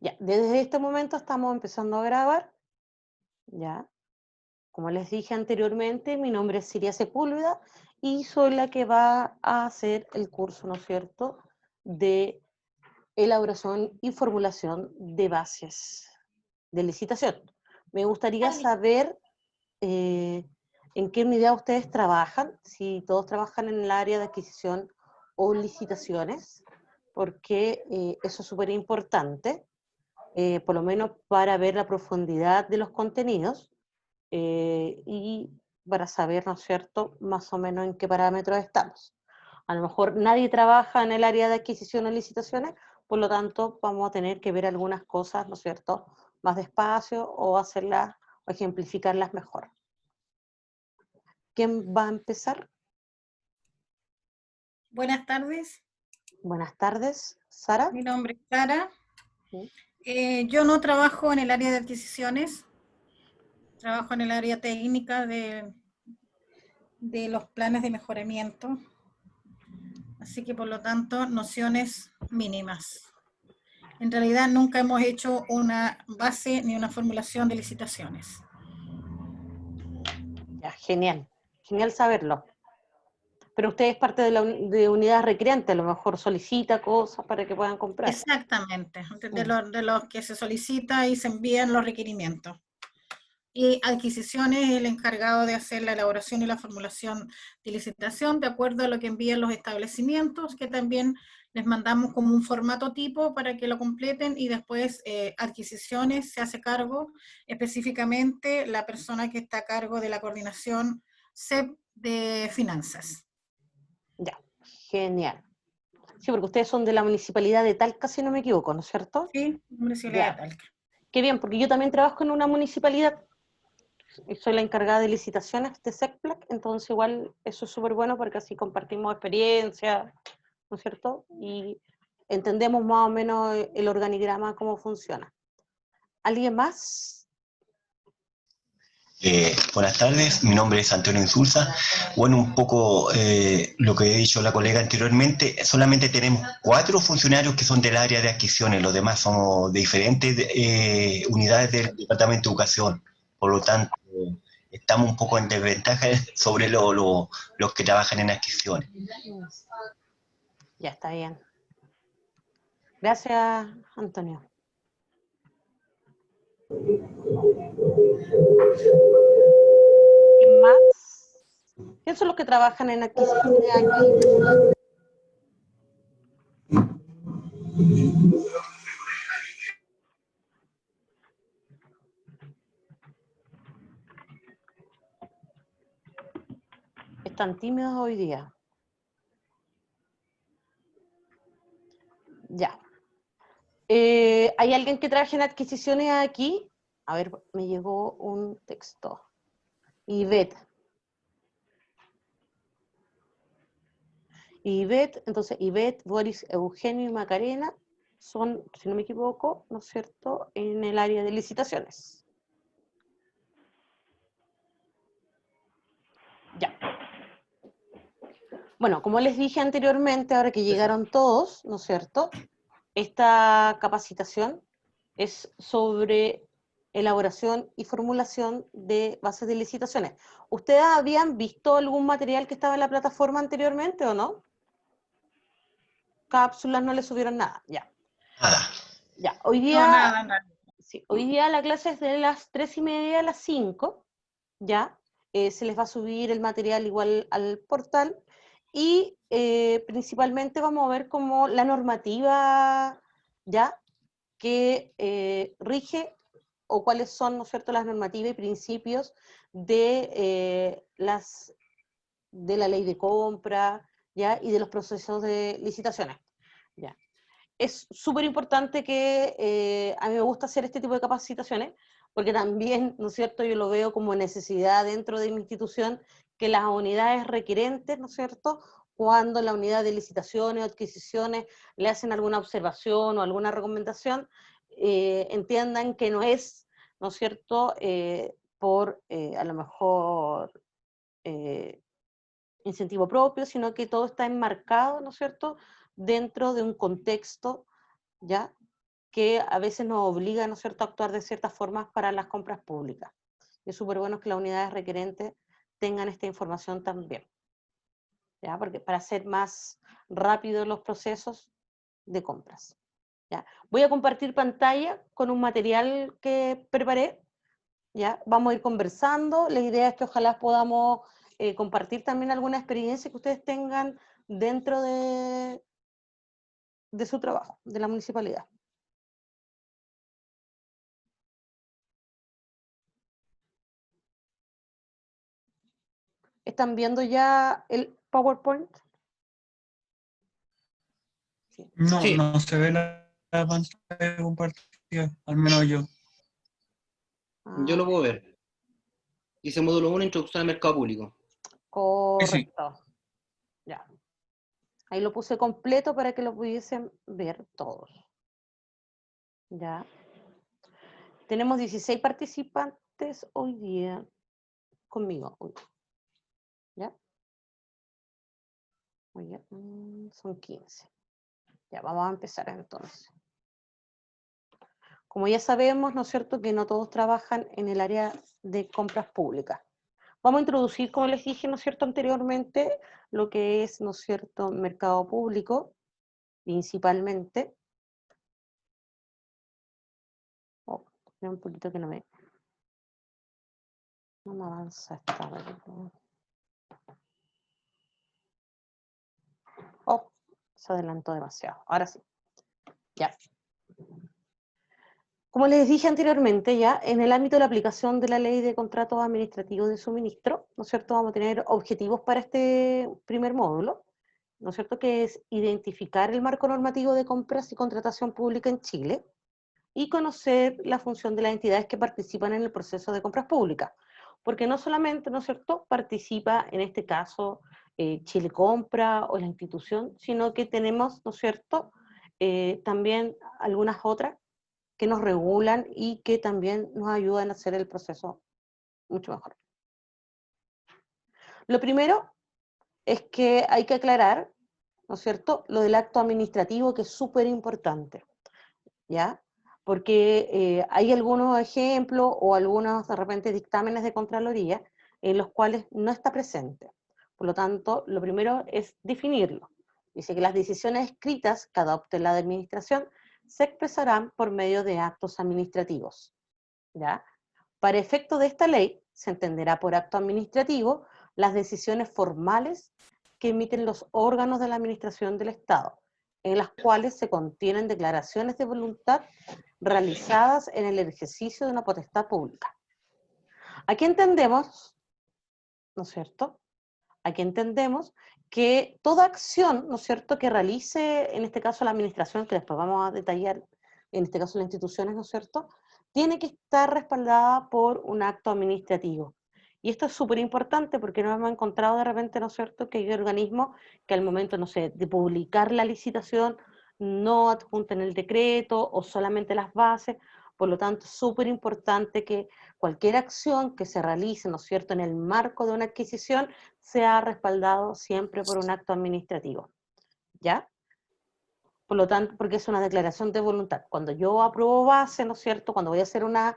Ya, desde este momento estamos empezando a grabar, ya. Como les dije anteriormente, mi nombre es Siria Sepúlveda y soy la que va a hacer el curso, ¿no es cierto?, de elaboración y formulación de bases de licitación. Me gustaría saber en qué unidad ustedes trabajan, si todos trabajan en el área de adquisición o licitaciones, porque eso es súper importante, por lo menos para ver la profundidad de los contenidos y para saber, ¿no es cierto?, más o menos en qué parámetros estamos. A lo mejor nadie trabaja en el área de adquisición o licitaciones, por lo tanto vamos a tener que ver algunas cosas, ¿no es cierto?, más despacio o hacerlas o ejemplificarlas mejor. ¿Quién va a empezar? Buenas tardes, Buenas tardes, Sara. mi nombre es Sara. ¿Sí? Yo no trabajo en el área de adquisiciones, trabajo en el área técnica de los planes de mejoramiento, así que por lo tanto nociones mínimas. En realidad nunca hemos hecho una base ni una formulación de licitaciones. Ya, genial, genial saberlo. Pero usted es parte de la de unidad recreante, a lo mejor solicita cosas para que puedan comprar. Exactamente, Mm. de los que se solicita y se envían los requerimientos. Y adquisiciones es el encargado de hacer la elaboración y la formulación de licitación de acuerdo a lo que envían los establecimientos, que también les mandamos como un formato tipo para que lo completen, y después adquisiciones se hace cargo específicamente la persona que está a cargo de la coordinación CEP de finanzas. Ya, genial. Sí, porque ustedes son de la municipalidad de Talca, si no me equivoco, ¿no es cierto? Sí, municipalidad de Ya, Talca. qué bien, porque yo también trabajo en una municipalidad y soy la encargada de licitaciones de SECPLAC, entonces igual eso es súper bueno porque así compartimos experiencia, ¿no es cierto? Y entendemos más o menos el organigrama, cómo funciona. ¿Alguien más? Buenas tardes, mi nombre es Antonio Insulza. Bueno, un poco lo que he dicho la colega anteriormente, solamente tenemos 4 funcionarios que son del área de adquisiciones, los demás somos de diferentes unidades del Departamento de Educación. Por lo tanto, estamos un poco en desventaja sobre los que trabajan en adquisiciones. Ya está bien. Gracias, Antonio. ¿Quién más? ¿Quién son los que trabajan en adquisiciones aquí? Están tímidos hoy día. Ya. ¿Hay alguien que trabaje en adquisiciones aquí? A ver, me llegó un texto. Ivette. Ivette, entonces Ivette, Boris, Eugenio y Macarena son, si no me equivoco, ¿no es cierto?, en el área de licitaciones. Ya. Bueno, como les dije anteriormente, ahora que llegaron todos, ¿no es cierto?, esta capacitación es sobre elaboración y formulación de bases de licitaciones. ¿Ustedes habían visto algún material que estaba en la plataforma anteriormente o no? Cápsulas, no le subieron nada, ya. Nada. Ya, hoy No, día, nada, nada. sí, hoy día la clase es de las 3:30 a las 5, ya. Se les va a subir el material igual al portal y principalmente vamos a ver como la normativa, ya, que rige o cuáles son, ¿no es cierto?, las normativas y principios de la ley de compra, ¿ya?, y de los procesos de licitaciones, ¿ya? Es súper importante que a mí me gusta hacer este tipo de capacitaciones, porque también, ¿no es cierto?, yo lo veo como necesidad dentro de mi institución, que las unidades requerentes, ¿no es cierto?, cuando la unidad de licitaciones o adquisiciones le hacen alguna observación o alguna recomendación, entiendan que no es, ¿no es cierto?, por a lo mejor eh, incentivo propio, sino que todo está enmarcado, ¿no es cierto?, dentro de un contexto, ¿ya?, que a veces nos obliga, ¿no es cierto?, a actuar de ciertas formas para las compras públicas. Y es súper bueno que las unidades requerentes tengan esta información también, ¿ya? Porque para hacer más rápidos los procesos de compras, ¿ya? Voy a compartir pantalla con un material que preparé, ¿ya? Vamos a ir conversando. La idea es que ojalá podamos compartir también alguna experiencia que ustedes tengan dentro de su trabajo, de la municipalidad. ¿Están viendo ya el PowerPoint? Sí. No, Sí. no se ve la pantalla compartida, al menos yo. Yo lo puedo ver. Dice módulo 1, introducción al mercado público. Correcto. Ya. Ahí lo puse completo para que lo pudiesen ver todos. Ya. Tenemos 16 participantes hoy día conmigo. Uy. ¿Ya? Oye, son 15. Ya, vamos a empezar entonces. Como ya sabemos, ¿no es cierto?, que no todos trabajan en el área de compras públicas. Vamos a introducir, como les dije, ¿no es cierto?, anteriormente, lo que es, ¿no es cierto?, mercado público, principalmente. Oh, un poquito que no me avanza esta vez. Oh, se adelantó demasiado. Ahora sí. Ya. Como les dije anteriormente, ya en el ámbito de la aplicación de la Ley de Contratos Administrativos de Suministro, ¿no es cierto?, vamos a tener objetivos para este primer módulo, ¿no es cierto?, que es identificar el marco normativo de compras y contratación pública en Chile y conocer la función de las entidades que participan en el proceso de compras públicas, porque no solamente, ¿no es cierto?, participa en este caso Chile Compra o la institución, sino que tenemos, ¿no es cierto?, también algunas otras que nos regulan y que también nos ayudan a hacer el proceso mucho mejor. Lo primero es que hay que aclarar, ¿no es cierto?, lo del acto administrativo, que es súper importante, ¿ya? Porque hay algunos ejemplos o algunos, de repente, dictámenes de Contraloría en los cuales no está presente. Por lo tanto, lo primero es definirlo. Dice que las decisiones escritas que adopte la administración se expresarán por medio de actos administrativos, ¿ya? Para efecto de esta ley, se entenderá por acto administrativo las decisiones formales que emiten los órganos de la administración del Estado, en las cuales se contienen declaraciones de voluntad realizadas en el ejercicio de una potestad pública. Aquí entendemos, ¿no es cierto?, aquí entendemos que toda acción, ¿no es cierto?, que realice, en este caso la administración, que después vamos a detallar, en este caso las instituciones, ¿no es cierto?, tiene que estar respaldada por un acto administrativo. Y esto es súper importante porque nos hemos encontrado de repente, ¿no es cierto?, que hay organismos que al momento, no sé, de publicar la licitación no adjunten el decreto o solamente las bases. Por lo tanto, es súper importante que cualquier acción que se realice, ¿no es cierto?, en el marco de una adquisición, sea respaldado siempre por un acto administrativo, ¿ya? Por lo tanto, porque es una declaración de voluntad. Cuando yo apruebo base, ¿no es cierto?, cuando voy a hacer una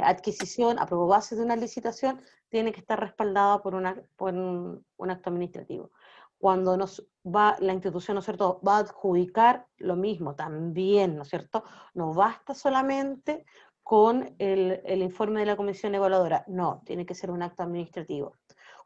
adquisición, apruebo base de una licitación, tiene que estar respaldada por un acto administrativo. Cuando la institución, ¿no es cierto?, va a adjudicar lo mismo también, ¿no es cierto?, no basta solamente con el informe de la comisión evaluadora, no, tiene que ser un acto administrativo.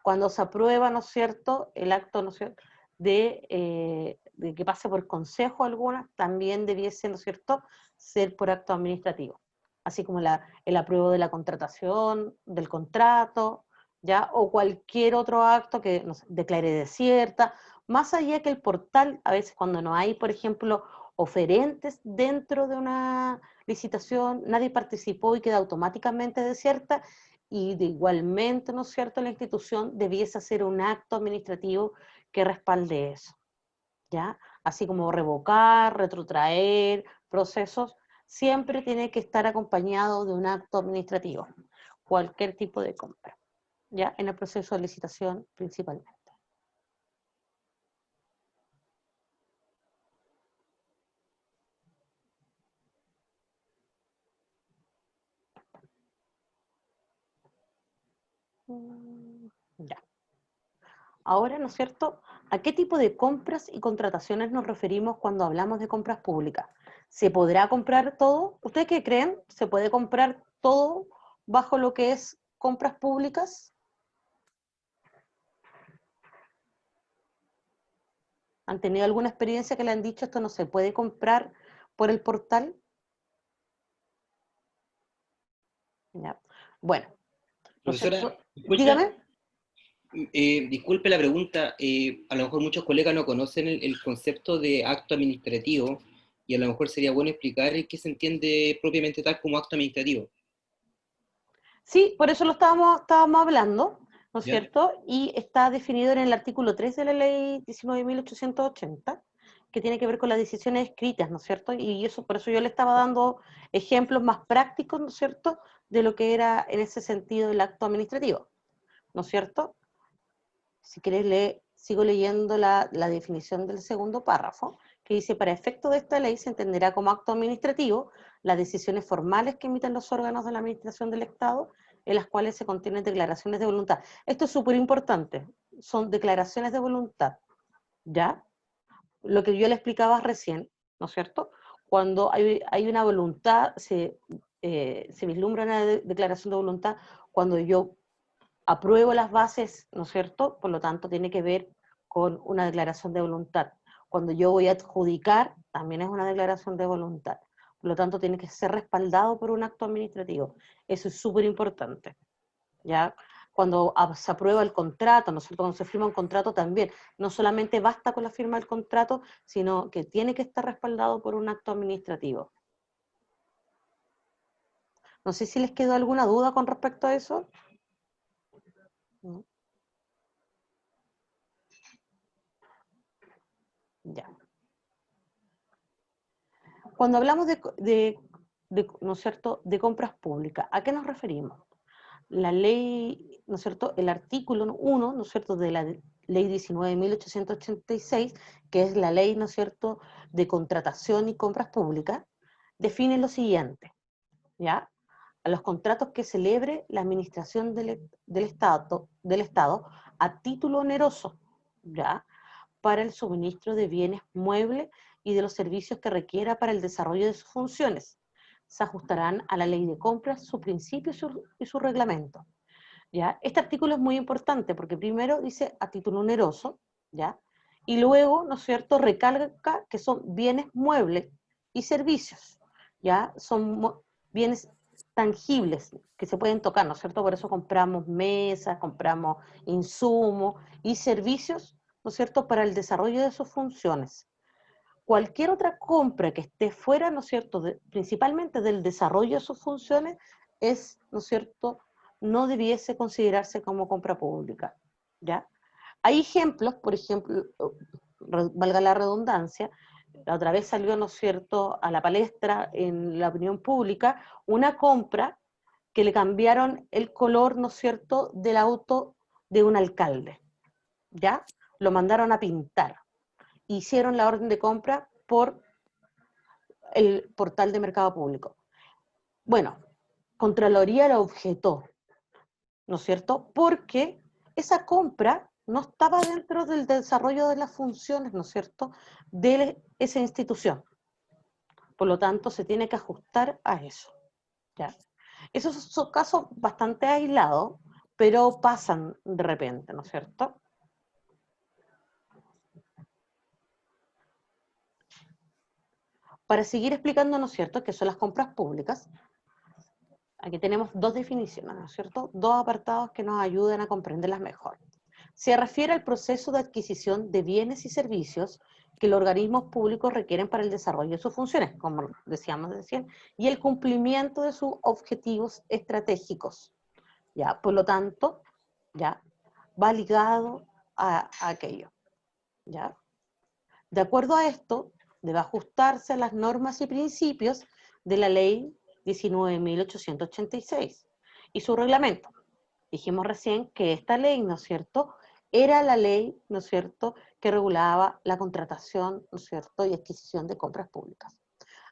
Cuando se aprueba, ¿no es cierto?, el acto, ¿no es cierto?, de que pase por consejo alguna, también debiese, ¿no es cierto?, ser por acto administrativo. Así como el apruebo de la contratación, del contrato, ¿ya? O cualquier otro acto que no sé, declare desierta, más allá que el portal, a veces cuando no hay, por ejemplo, oferentes dentro de una licitación, nadie participó y queda automáticamente desierta, y igualmente, ¿no es cierto?, la institución debiese hacer un acto administrativo que respalde eso, ¿ya? Así como revocar, retrotraer procesos, siempre tiene que estar acompañado de un acto administrativo, cualquier tipo de compra, ¿ya? En el proceso de licitación principalmente. Ya. Ahora, ¿no es cierto? ¿A qué tipo de compras y contrataciones nos referimos cuando hablamos de compras públicas? ¿Se podrá comprar todo? ¿Ustedes qué creen? ¿Se puede comprar todo bajo lo que es compras públicas? ¿Han tenido alguna experiencia que le han dicho esto no se puede comprar por el portal? Ya. Bueno, ¿no es Profesora, cierto? disculpe, Dígame. disculpe la pregunta, a lo mejor muchos colegas no conocen el concepto de acto administrativo y a lo mejor sería bueno explicar qué se entiende propiamente tal como acto administrativo. Sí, por eso lo estábamos hablando, ¿no es ¿Ya? cierto? Y está definido en el artículo 3 de la ley 19.880, que tiene que ver con las decisiones escritas, ¿no es cierto? Y eso, por eso yo le estaba dando ejemplos más prácticos, ¿no es cierto?, de lo que era en ese sentido el acto administrativo, ¿no es cierto? Si quieres, sigo leyendo la definición del segundo párrafo, que dice, para efecto de esta ley se entenderá como acto administrativo las decisiones formales que emiten los órganos de la administración del Estado, en las cuales se contienen declaraciones de voluntad. Esto es súper importante, son declaraciones de voluntad, ¿ya? Lo que yo le explicaba recién, ¿no es cierto? Cuando hay una voluntad, se vislumbra una declaración de voluntad cuando yo apruebo las bases, ¿no es cierto? Por lo tanto, tiene que ver con una declaración de voluntad. Cuando yo voy a adjudicar, también es una declaración de voluntad. Por lo tanto, tiene que ser respaldado por un acto administrativo. Eso es súper importante, ¿ya? Cuando se aprueba el contrato, ¿no es cierto? Cuando se firma un contrato también, no solamente basta con la firma del contrato, sino que tiene que estar respaldado por un acto administrativo. No sé si les quedó alguna duda con respecto a eso. ¿No? Ya. Cuando hablamos ¿no es cierto?, de compras públicas, ¿a qué nos referimos? La ley, ¿no es cierto?, el artículo 1, ¿no es cierto?, de la ley 19.886, que es la ley, ¿no es cierto?, de contratación y compras públicas, define lo siguiente, ¿ya? A los contratos que celebre la administración del Estado a título oneroso, ¿ya?, para el suministro de bienes muebles y de los servicios que requiera para el desarrollo de sus funciones. Se ajustarán a la ley de compras, su principio y su reglamento. ¿Ya? Este artículo es muy importante porque primero dice a título oneroso, ¿ya? Y luego, ¿no es cierto?, recalca que son bienes muebles y servicios, ¿ya? Son bienes tangibles que se pueden tocar, ¿no es cierto? Por eso compramos mesas, compramos insumos y servicios, ¿no es cierto?, para el desarrollo de sus funciones. Cualquier otra compra que esté fuera, ¿no es cierto?, principalmente del desarrollo de sus funciones, ¿no es cierto?, no debiese considerarse como compra pública, ¿ya? Hay ejemplos, por ejemplo, valga la redundancia, la otra vez salió, ¿no es cierto?, a la palestra en la opinión pública una compra que le cambiaron el color, ¿no es cierto?, del auto de un alcalde, ¿ya? Lo mandaron a pintar. Hicieron la orden de compra por el portal de mercado público. Bueno, Contraloría la objetó, ¿no es cierto? Porque esa compra no estaba dentro del desarrollo de las funciones, ¿no es cierto?, de esa institución. Por lo tanto, se tiene que ajustar a eso, ¿ya? Esos son casos bastante aislados, pero pasan de repente, ¿no es cierto? Para seguir explicando, ¿no es cierto?, qué son las compras públicas, aquí tenemos dos definiciones, ¿no es cierto?, dos apartados que nos ayudan a comprenderlas mejor. Se refiere al proceso de adquisición de bienes y servicios que los organismos públicos requieren para el desarrollo de sus funciones, como decíamos recién, y el cumplimiento de sus objetivos estratégicos. ¿Ya? Por lo tanto, ¿ya?, va ligado a aquello. ¿Ya? De acuerdo a esto, debe ajustarse a las normas y principios de la ley 19.886 y su reglamento. Dijimos recién que esta ley, ¿no es cierto?, era la ley, ¿no es cierto?, que regulaba la contratación, ¿no es cierto?, y adquisición de compras públicas.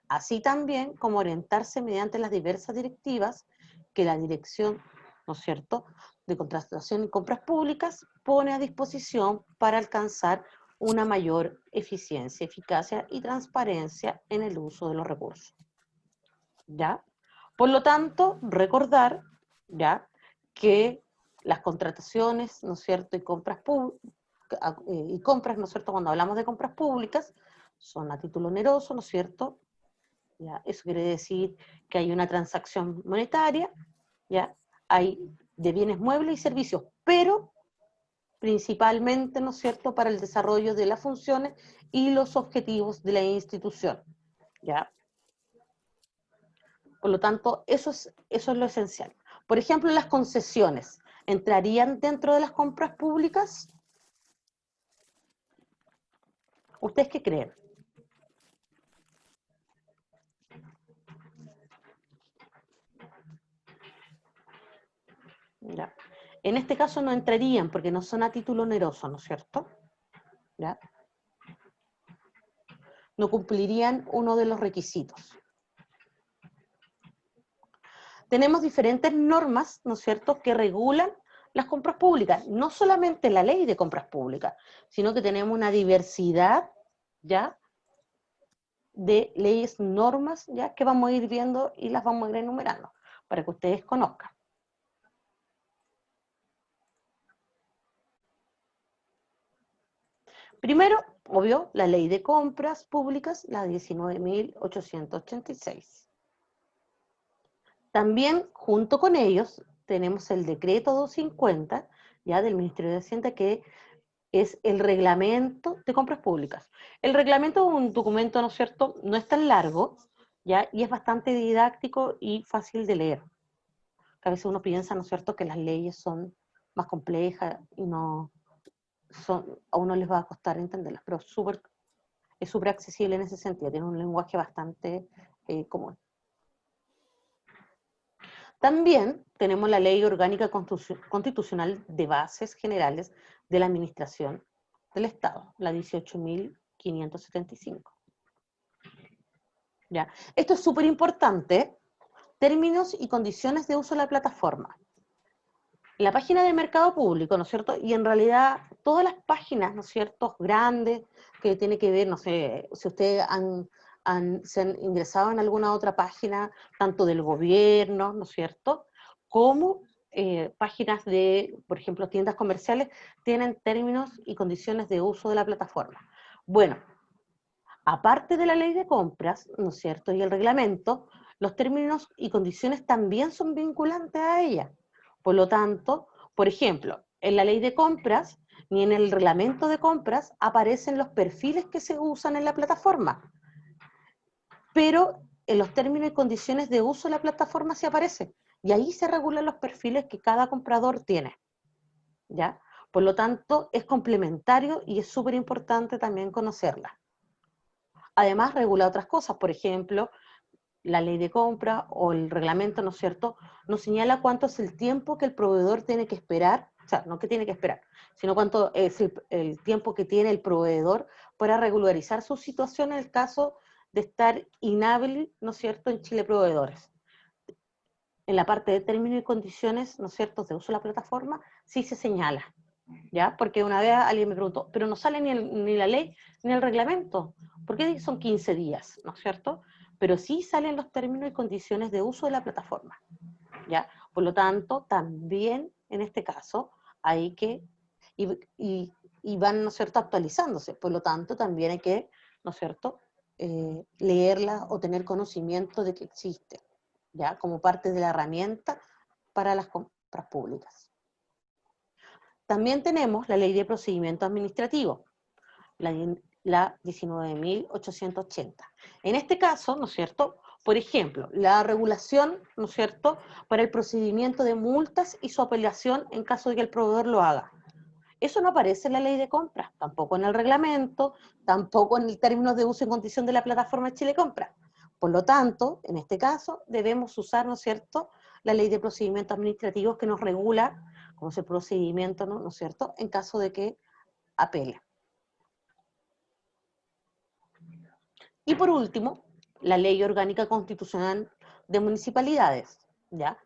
Así también como orientarse mediante las diversas directivas que la dirección, ¿no es cierto?, de Contratación y Compras Públicas pone a disposición para alcanzar una mayor eficiencia, eficacia y transparencia en el uso de los recursos. ¿Ya? Por lo tanto, recordar, ¿ya?, que las contrataciones, ¿no es cierto?, y compras, ¿no es cierto?, cuando hablamos de compras públicas, son a título oneroso, ¿no es cierto? ¿Ya? Eso quiere decir que hay una transacción monetaria, ¿ya?, hay de bienes muebles y servicios, pero principalmente, ¿no es cierto?, para el desarrollo de las funciones y los objetivos de la institución, ¿ya? Por lo tanto, eso es lo esencial. Por ejemplo, las concesiones, ¿entrarían dentro de las compras públicas? ¿Ustedes qué creen? ¿Ya? En este caso no entrarían porque no son a título oneroso, ¿no es cierto? ¿Ya? No cumplirían uno de los requisitos. Tenemos diferentes normas, ¿no es cierto?, que regulan las compras públicas. No solamente la ley de compras públicas, sino que tenemos una diversidad, ¿ya?, de leyes, normas, ¿ya?, que vamos a ir viendo y las vamos a ir enumerando, para que ustedes conozcan. Primero, obvio, la ley de compras públicas, la 19.886. También, junto con ellos, tenemos el decreto 250, ya del Ministerio de Hacienda, que es el reglamento de compras públicas. El reglamento es un documento, ¿no es cierto?, no es tan largo, ya, y es bastante didáctico y fácil de leer. A veces uno piensa, ¿no es cierto?, que las leyes son más complejas y no a uno les va a costar entenderlas, pero es súper accesible en ese sentido, tiene un lenguaje bastante común. También tenemos la Ley Orgánica Constitucional de Bases Generales de la Administración del Estado, la 18.575. ¿Ya? Esto es súper importante, términos y condiciones de uso de la plataforma. La página del mercado público, ¿no es cierto? Y en realidad todas las páginas, ¿no es cierto?, grandes, que tiene que ver, no sé, si ustedes se han ingresado en alguna otra página, tanto del gobierno, ¿no es cierto?, como páginas de, por ejemplo, tiendas comerciales, tienen términos y condiciones de uso de la plataforma. Bueno, aparte de la ley de compras, ¿no es cierto?, y el reglamento, los términos y condiciones también son vinculantes a ella. Por lo tanto, por ejemplo, en la ley de compras ni en el reglamento de compras aparecen los perfiles que se usan en la plataforma, pero en los términos y condiciones de uso de la plataforma sí aparece, y ahí se regulan los perfiles que cada comprador tiene, ¿ya? Por lo tanto, es complementario y es súper importante también conocerla. Además, regula otras cosas, por ejemplo, la ley de compra o el reglamento, ¿no es cierto?, nos señala cuánto es el tiempo que el proveedor tiene que esperar, o sea, no que tiene que esperar, sino cuánto es el tiempo que tiene el proveedor para regularizar su situación en el caso de estar inhábil, ¿no es cierto?, en Chile Proveedores. En la parte de términos y condiciones, ¿no es cierto?, de uso de la plataforma, sí se señala, ¿ya? Porque una vez alguien me preguntó, pero no sale ni la ley ni el reglamento, ¿por qué son 15 días, ¿no es cierto?, pero sí salen los términos y condiciones de uso de la plataforma, ¿ya? Por lo tanto, también en este caso hay que, y van, ¿no es cierto?, actualizándose, por lo tanto también hay que, ¿no es cierto?, leerla o tener conocimiento de que existe, ¿ya?, como parte de la herramienta para las compras públicas. También tenemos la Ley de Procedimiento Administrativo, la 19.880. En este caso, ¿no es cierto?, por ejemplo, la regulación, ¿no es cierto?, para el procedimiento de multas y su apelación en caso de que el proveedor lo haga. Eso no aparece en la ley de compras, tampoco en el reglamento, tampoco en el término de uso y condición de la plataforma Chile Compra. Por lo tanto, en este caso, debemos usar, ¿no es cierto?, la ley de procedimientos administrativos que nos regula cómo es el procedimiento, ¿no es cierto?, en caso de que apele. Y por último, la Ley Orgánica Constitucional de Municipalidades, ¿ya?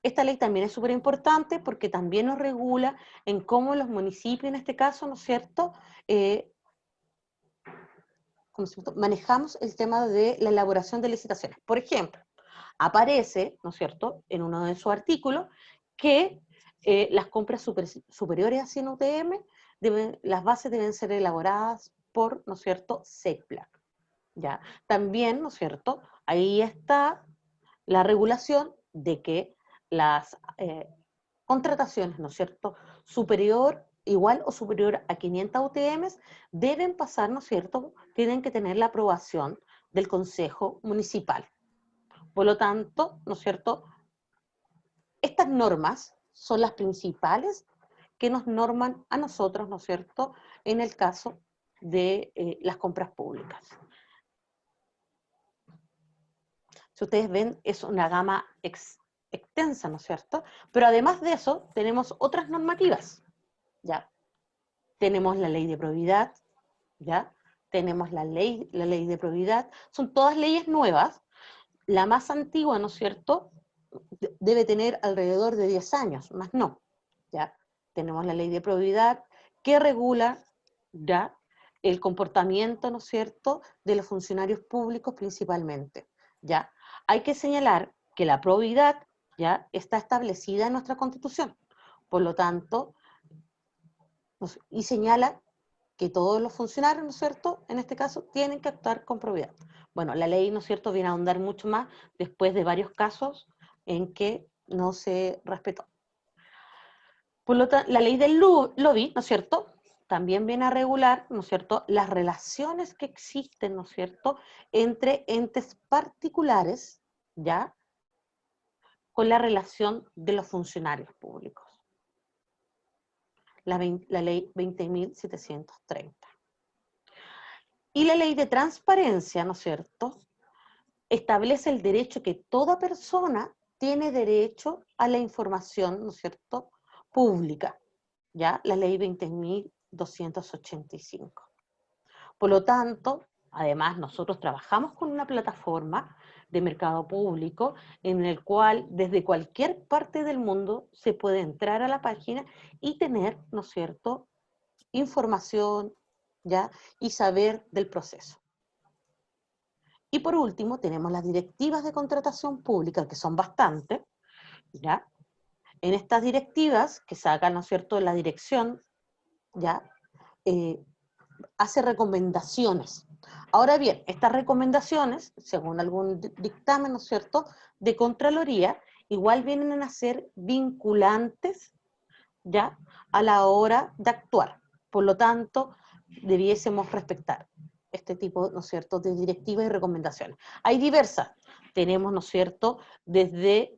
Esta ley también es súper importante porque también nos regula en cómo los municipios, en este caso, ¿no es cierto?, manejamos el tema de la elaboración de licitaciones. Por ejemplo, aparece, ¿no es cierto?, en uno de sus artículos, que las compras superiores a 100 UTM, las bases deben ser elaboradas por, ¿no es cierto?, SECPLAC. ¿Ya? También, ¿no es cierto?, ahí está la regulación de que las contrataciones, ¿no es cierto?, igual o superior a 500 UTM deben pasar, ¿no es cierto?, tienen que tener la aprobación del Consejo Municipal. Por lo tanto, ¿no es cierto?, estas normas son las principales que nos norman a nosotros, ¿no es cierto?, en el caso de las compras públicas. Si ustedes ven, es una gama extensa, ¿no es cierto? Pero además de eso, tenemos otras normativas, ¿ya? Tenemos la ley de probidad, ¿ya? Tenemos la ley de probidad, son todas leyes nuevas. La más antigua, ¿no es cierto?, debe tener alrededor de 10 años, más no, ¿ya? Tenemos la ley de probidad que regula, ¿ya?, el comportamiento, ¿no es cierto?, de los funcionarios públicos principalmente, ¿ya? Hay que señalar que la probidad, ¿ya?, está establecida en nuestra Constitución, por lo tanto, y señala que todos los funcionarios, ¿no es cierto?, en este caso, tienen que actuar con probidad. Bueno, la ley, ¿no es cierto?, viene a ahondar mucho más después de varios casos en que no se respetó. Por lo tanto, la ley del lobby, ¿no es cierto?, también viene a regular, ¿no es cierto?, las relaciones que existen, ¿no es cierto?, entre entes particulares, ¿ya?, con la relación de los funcionarios públicos. La ley 20.730. Y la ley de transparencia, ¿no es cierto?, establece el derecho que toda persona tiene derecho a la información, ¿no es cierto?, pública, ¿ya? La ley 20.285. Por lo tanto, además nosotros trabajamos con una plataforma de mercado público en el cual desde cualquier parte del mundo se puede entrar a la página y tener, ¿no es cierto?, información, ¿ya?, y saber del proceso. Y por último, tenemos las directivas de contratación pública, que son bastantes, ¿ya? En estas directivas, que sacan, ¿no es cierto?, la dirección, ¿ya?, hace recomendaciones. Ahora bien, estas recomendaciones, según algún dictamen, ¿no es cierto?, de Contraloría, igual vienen a ser vinculantes, ¿ya?, a la hora de actuar. Por lo tanto, debiésemos respetar este tipo, ¿no es cierto?, de directivas y recomendaciones. Hay diversas. Tenemos, ¿no es cierto?, desde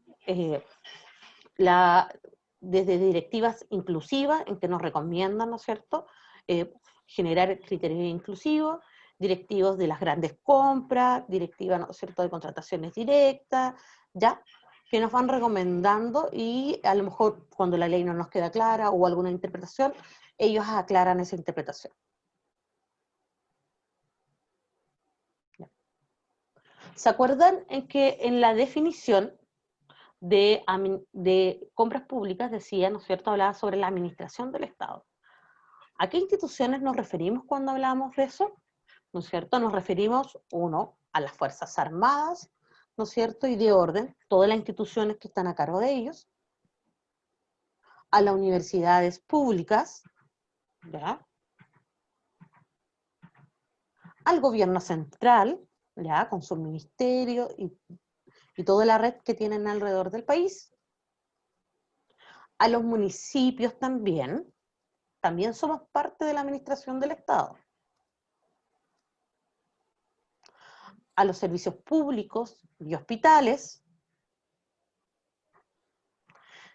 directivas inclusivas, en que nos recomiendan, ¿no es cierto?, generar criterios inclusivos, directivos de las grandes compras, directivas, ¿no es cierto?, de contrataciones directas, ¿ya?, que nos van recomendando y a lo mejor cuando la ley no nos queda clara o alguna interpretación, ellos aclaran esa interpretación. ¿Ya? ¿Se acuerdan en que en la definición de compras públicas decía, ¿no es cierto?, hablaba sobre la administración del Estado? ¿A qué instituciones nos referimos cuando hablamos de eso? ¿No es cierto? Nos referimos, uno, a las Fuerzas Armadas, ¿no es cierto?, y de orden, todas las instituciones que están a cargo de ellos, a las universidades públicas, ¿ya?, al gobierno central, ¿ya?, con su ministerio y toda la red que tienen alrededor del país, a los municipios también somos parte de la administración del Estado, a los servicios públicos y hospitales,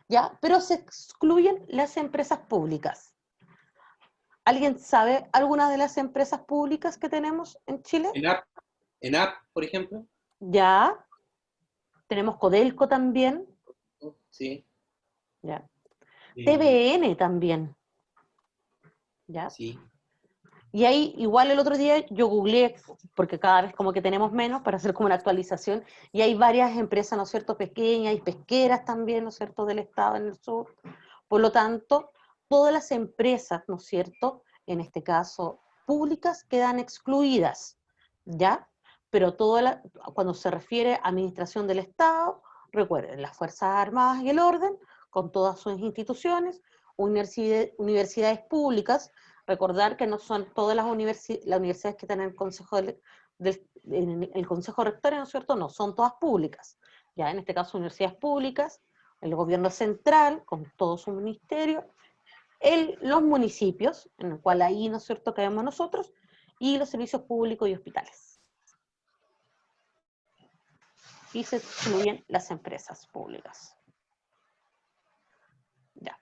¿ya? Pero se excluyen las empresas públicas. ¿Alguien sabe alguna de las empresas públicas que tenemos en Chile? ENAP, por ejemplo. Ya. Tenemos Codelco también. Sí. Ya. TVN también. ¿Ya? Sí. Y ahí, igual el otro día yo googleé, porque cada vez como que tenemos menos, para hacer como una actualización, y hay varias empresas, ¿no es cierto?, pequeñas y pesqueras también, ¿no es cierto?, del estado en el sur. Por lo tanto, todas las empresas, ¿no es cierto?, en este caso públicas, quedan excluidas, ¿ya? Pero cuando se refiere a administración del Estado, recuerden, las Fuerzas Armadas y el orden, con todas sus instituciones, universidades públicas. Recordar que no son todas las universidades que tienen el consejo el consejo rector, ¿no es cierto? No, son todas públicas. Ya en este caso, universidades públicas, el gobierno central, con todo su ministerio, los municipios, en el cual ahí, ¿no es cierto?, caemos nosotros, y los servicios públicos y hospitales. Y se excluyen las empresas públicas. Ya.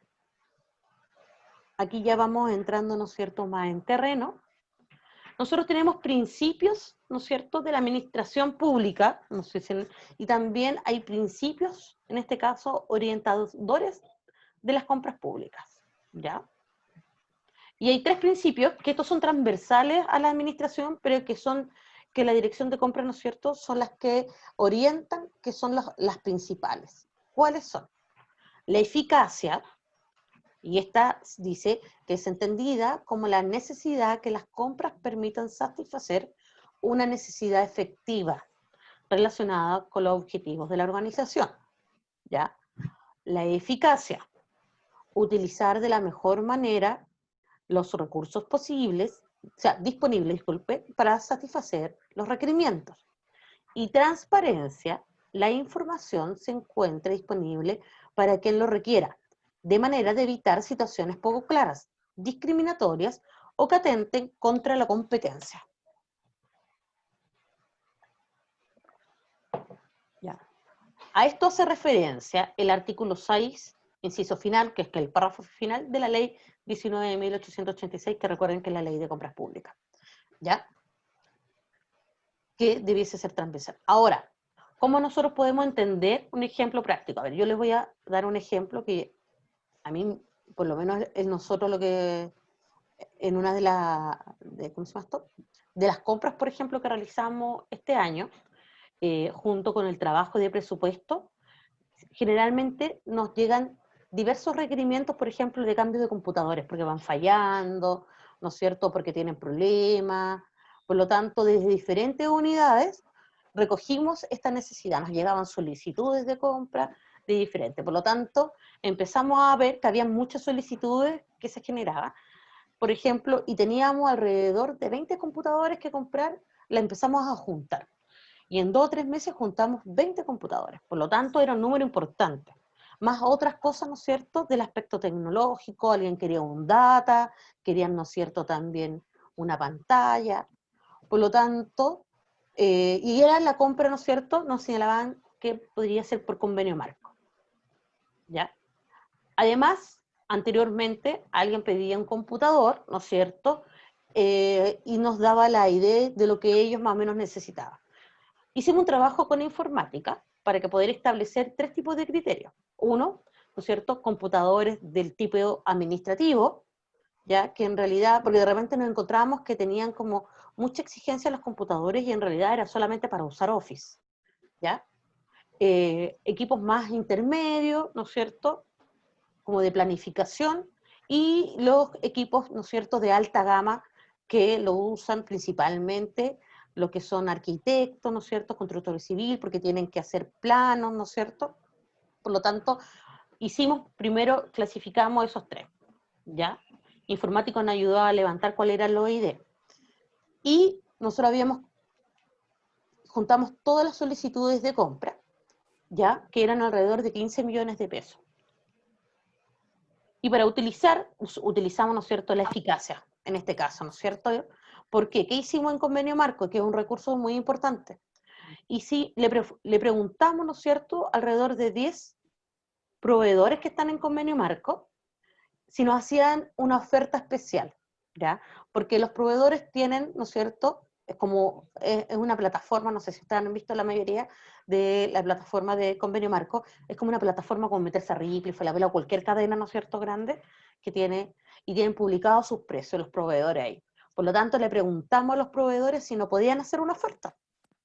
Aquí ya vamos entrando, ¿no es cierto?, más en terreno. Nosotros tenemos principios, ¿no es cierto?, de la administración pública, no sé si, y también hay principios, en este caso, orientadores de las compras públicas, ¿ya? Y hay 3 principios, que estos son transversales a la administración, pero que la dirección de compras, ¿no es cierto?, son las que orientan, que son las principales. ¿Cuáles son? La eficacia, y esta dice que es entendida como la necesidad que las compras permitan satisfacer una necesidad efectiva relacionada con los objetivos de la organización, ¿ya? La eficacia, utilizar de la mejor manera los recursos posibles, o sea, disponibles, disculpe, para satisfacer los requerimientos. Y transparencia, la información se encuentra disponible para quien lo requiera, de manera de evitar situaciones poco claras, discriminatorias o que atenten contra la competencia. Ya. A esto hace referencia el artículo 6, inciso final, que es el párrafo final de la ley 19.886, que recuerden que es la ley de compras públicas, ¿ya? Que debiese ser transversal. Ahora, ¿cómo nosotros podemos entender un ejemplo práctico? A ver, yo les voy a dar un ejemplo que a mí, por lo menos es nosotros lo que, en una ¿cómo se llama esto?, de las compras, por ejemplo, que realizamos este año, junto con el trabajo de presupuesto, generalmente nos llegan diversos requerimientos, por ejemplo, de cambio de computadores, porque van fallando, ¿no es cierto?, porque tienen problemas. Por lo tanto, desde diferentes unidades recogimos esta necesidad, nos llegaban solicitudes de compra de diferentes. Por lo tanto, empezamos a ver que había muchas solicitudes que se generaban, por ejemplo, y teníamos alrededor de 20 computadores que comprar, la empezamos a juntar. Y en 2 o 3 meses juntamos 20 computadores. Por lo tanto, era un número importante. Más otras cosas, ¿no es cierto?, del aspecto tecnológico, alguien quería un data, querían, ¿no es cierto?, también una pantalla. Por lo tanto, y era la compra, ¿no es cierto?, nos señalaban que podría ser por convenio marco, ¿ya? Además, anteriormente, alguien pedía un computador, ¿no es cierto?, y nos daba la idea de lo que ellos más o menos necesitaban. Hicimos un trabajo con informática para que poder establecer 3 tipos de criterios. Uno, ¿no es cierto?, computadores del tipo administrativo, ya que en realidad, porque de repente nos encontrábamos que tenían como mucha exigencia los computadores y en realidad era solamente para usar Office, ¿ya? Equipos más intermedios, ¿no es cierto?, como de planificación, y los equipos, ¿no es cierto?, de alta gama, que lo usan principalmente lo que son arquitectos, ¿no es cierto?, constructores civiles, porque tienen que hacer planos, ¿no es cierto? Por lo tanto, primero clasificamos esos 3, ¿ya? Informático nos ayudó a levantar cuál eran los ID. Y nosotros juntamos todas las solicitudes de compra, ¿ya?, que eran alrededor de 15 millones de pesos. Y para utilizamos, ¿no es cierto?, la eficacia, en este caso, ¿no es cierto? ¿Por qué? ¿Qué hicimos en convenio marco? Que es un recurso muy importante. Y sí, le preguntamos, ¿no es cierto?, alrededor de 10 proveedores que están en convenio marco, si nos hacían una oferta especial, ¿ya? Porque los proveedores tienen, ¿no es cierto?, es una plataforma, no sé si ustedes han visto la mayoría de la plataforma de convenio marco, es como una plataforma como meterse a Ripley, Falabella o cualquier cadena, ¿no es cierto?, grande, que tienen publicados sus precios, los proveedores ahí. Por lo tanto, le preguntamos a los proveedores si no podían hacer una oferta,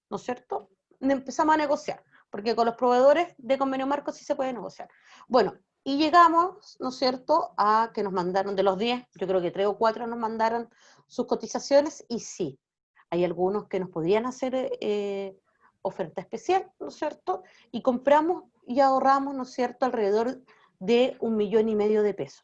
¿no es cierto? Empezamos a negociar, porque con los proveedores de convenio marco sí se puede negociar. Bueno, y llegamos, ¿no es cierto?, a que nos mandaron de los 10, yo creo que 3 o 4 nos mandaron sus cotizaciones, y sí, hay algunos que nos podían hacer oferta especial, ¿no es cierto?, y compramos y ahorramos, ¿no es cierto?, alrededor de 1,5 millones de pesos.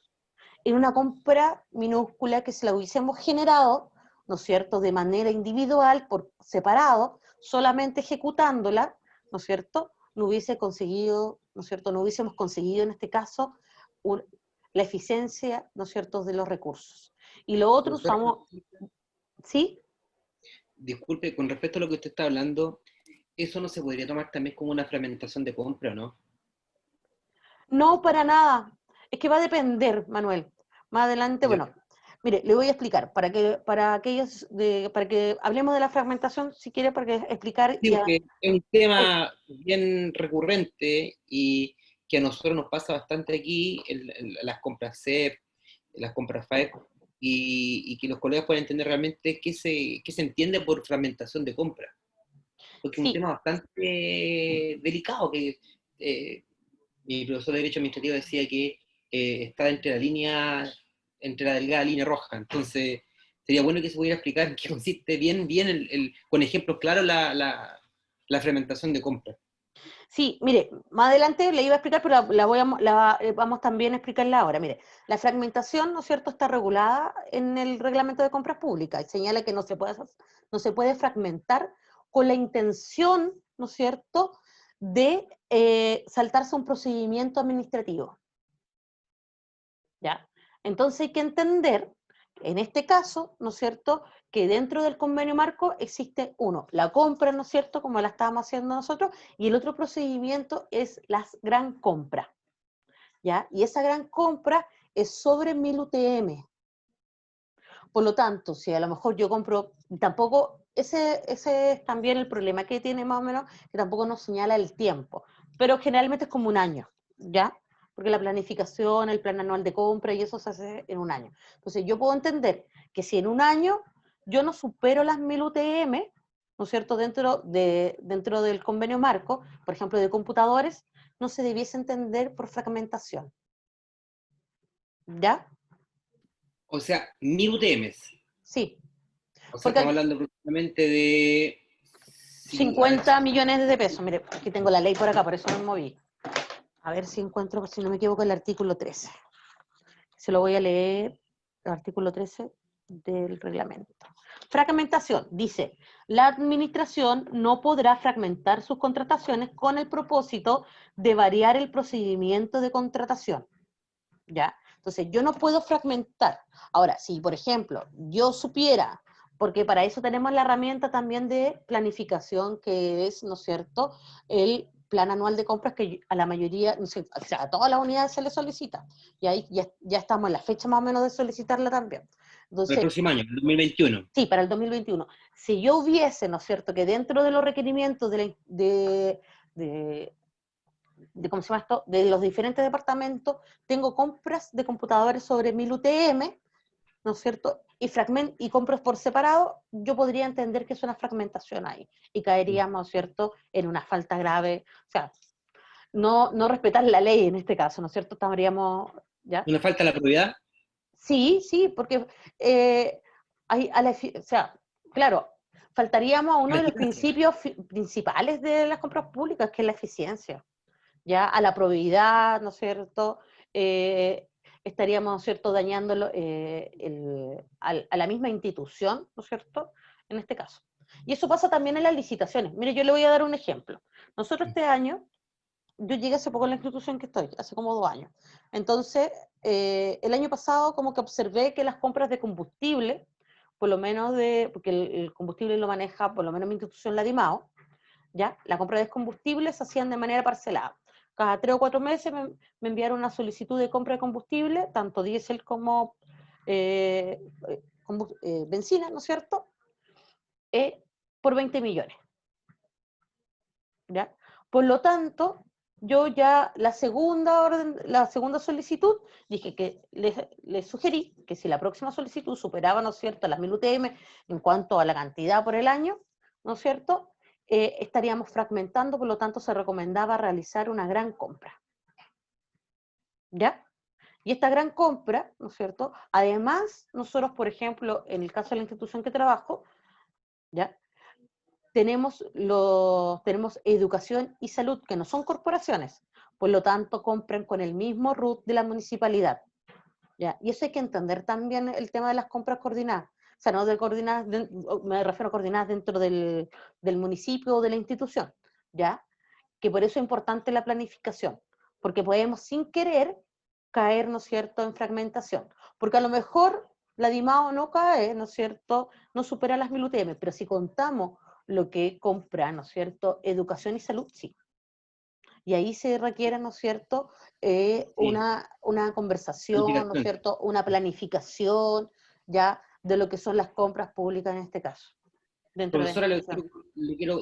En una compra minúscula que si la hubiésemos generado, ¿no es cierto?, de manera individual, por separado, solamente ejecutándola, ¿no es cierto?, no hubiese conseguido, ¿no es cierto?, no hubiésemos conseguido en este caso la eficiencia, ¿no es cierto?, de los recursos. Y lo otro Profesora, usamos, ¿sí? disculpe, con respecto a lo que usted está hablando, ¿eso no se podría tomar también como una fragmentación de compra, o no? No, para nada. Es que va a depender, Manuel. Más adelante, Ya. bueno, mire, le voy a explicar, para que hablemos de la fragmentación, si quiere, para que explicar Sí, ya. porque es un tema bien recurrente y que a nosotros nos pasa bastante aquí, las compras CEP, las compras FAEP, y que los colegas puedan entender realmente qué se entiende por fragmentación de compra. Porque es un Sí, tema bastante delicado, que mi profesor de Derecho Administrativo decía que está entre la delgada línea roja. Entonces, sería bueno que se pudiera explicar en qué consiste bien con ejemplos claros la fragmentación de compra. sí, mire, más adelante le iba a explicar, pero vamos también a explicarla ahora. Mire, la fragmentación, ¿no es cierto?, está regulada en el Reglamento de Compras Públicas y señala que no se puede fragmentar con la intención, ¿no es cierto?, de saltarse un procedimiento administrativo. ¿Ya? Entonces hay que entender, en este caso, ¿no es cierto?, que dentro del convenio marco existe uno, la compra, ¿no es cierto?, como la estábamos haciendo nosotros, y el otro procedimiento es la gran compra, ¿ya? Y esa gran compra es sobre 1.000 UTM. Por lo tanto, si a lo mejor yo compro, tampoco, ese es también el problema que tiene más o menos, que tampoco nos señala el tiempo, pero generalmente es como un año, ¿ya? Porque la planificación, el plan anual de compra y eso se hace en un año. Entonces yo puedo entender que si en un año yo no supero las 1.000 UTM, ¿no es cierto?, dentro del convenio marco, por ejemplo, de computadores, no se debiese entender por fragmentación, ¿ya? O sea, 1.000 UTMs. Sí, O sea, estamos porque hablando aproximadamente de... 50 millones de pesos. Mire, aquí tengo la ley por acá, por eso me moví. A ver si encuentro, si no me equivoco, el artículo 13. Se lo voy a leer, el artículo 13 del reglamento. Fragmentación. Dice, la administración no podrá fragmentar sus contrataciones con el propósito de variar el procedimiento de contratación. ¿Ya? Entonces, yo no puedo fragmentar. Ahora, si, por ejemplo, yo supiera, porque para eso tenemos la herramienta también de planificación, que es, ¿no es cierto?, el plan anual de compras que a la mayoría, no sé, o sea, a todas las unidades se les solicita. Y ahí ya estamos en la fecha más o menos de solicitarla también. El Entonces, próximo año, el 2021. sí, para el 2021. Si yo hubiese, ¿no es cierto?, que dentro de los requerimientos ¿cómo se llama esto?, de los diferentes departamentos, tengo compras de computadores sobre 1.000 UTM, ¿no es cierto?, y compras por separado, yo podría entender que es una fragmentación ahí, y caeríamos, ¿no es cierto?, en una falta grave, o sea, no respetar la ley en este caso, ¿no es cierto?, estaríamos, ¿ya? ¿Una falta de la propiedad? Sí, sí, porque o sea, claro, faltaríamos a A uno la de los eficacia. principios principales de las compras públicas, que es la eficiencia. Ya a la probidad, ¿no es cierto? Estaríamos, ¿no es cierto?, dañando a la misma institución, ¿no es cierto?, en este caso. Y eso pasa también en las licitaciones. Mire, yo le voy a dar un ejemplo. Nosotros este año, yo llegué hace poco a la institución que estoy, hace como 2 años. Entonces, el año pasado como que observé que las compras de combustible, por lo menos porque el combustible lo maneja, por lo menos mi institución, la DIMAO, ¿ya? La compra de combustible se hacían de manera parcelada. Cada 3 o 4 meses me enviaron una solicitud de compra de combustible, tanto diésel como benzina, ¿no es cierto?, por 20 millones. ¿Ya? Por lo tanto, yo ya la segunda solicitud, dije que les sugerí que si la próxima solicitud superaba, ¿no es cierto?, las 1000 UTM en cuanto a la cantidad por el año, ¿no es cierto?, estaríamos fragmentando, por lo tanto se recomendaba realizar una gran compra. ¿Ya? Y esta gran compra, ¿no es cierto?, además, nosotros, por ejemplo, en el caso de la institución que trabajo, ¿ya?, tenemos educación y salud, que no son corporaciones, por lo tanto compran con el mismo RUT de la municipalidad. ¿Ya? Y eso hay que entender también el tema de las compras coordinadas. O sea, no de coordinadas, me refiero a coordinadas dentro del municipio o de la institución, ¿ya? Que por eso es importante la planificación, porque podemos sin querer caer, ¿no es cierto?, en fragmentación. Porque a lo mejor la DIMAO no cae, ¿no es cierto?, no supera las 1000 UTM, pero si contamos lo que compra, ¿no es cierto?, educación y salud, sí. Y ahí se requiere, ¿no es cierto?, una conversación, ¿no es cierto?, una planificación, ya, de lo que son las compras públicas en este caso. Profesora, quiero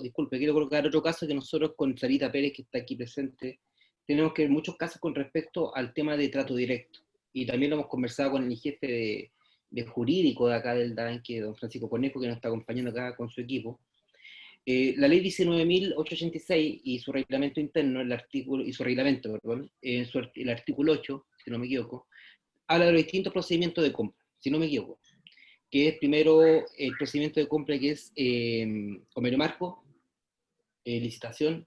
colocar otro caso que nosotros con Sarita Pérez, que está aquí presente, tenemos que ver muchos casos con respecto al tema de trato directo. Y también lo hemos conversado con el jefe de jurídico de acá del DAN, que es don Francisco Conejo, que nos está acompañando acá con su equipo. La ley 19.886 y su reglamento interno, el artículo 8, si no me equivoco, habla de los distintos procedimientos de compra, si no me equivoco, que es primero el procedimiento de compra que es convenio marco, licitación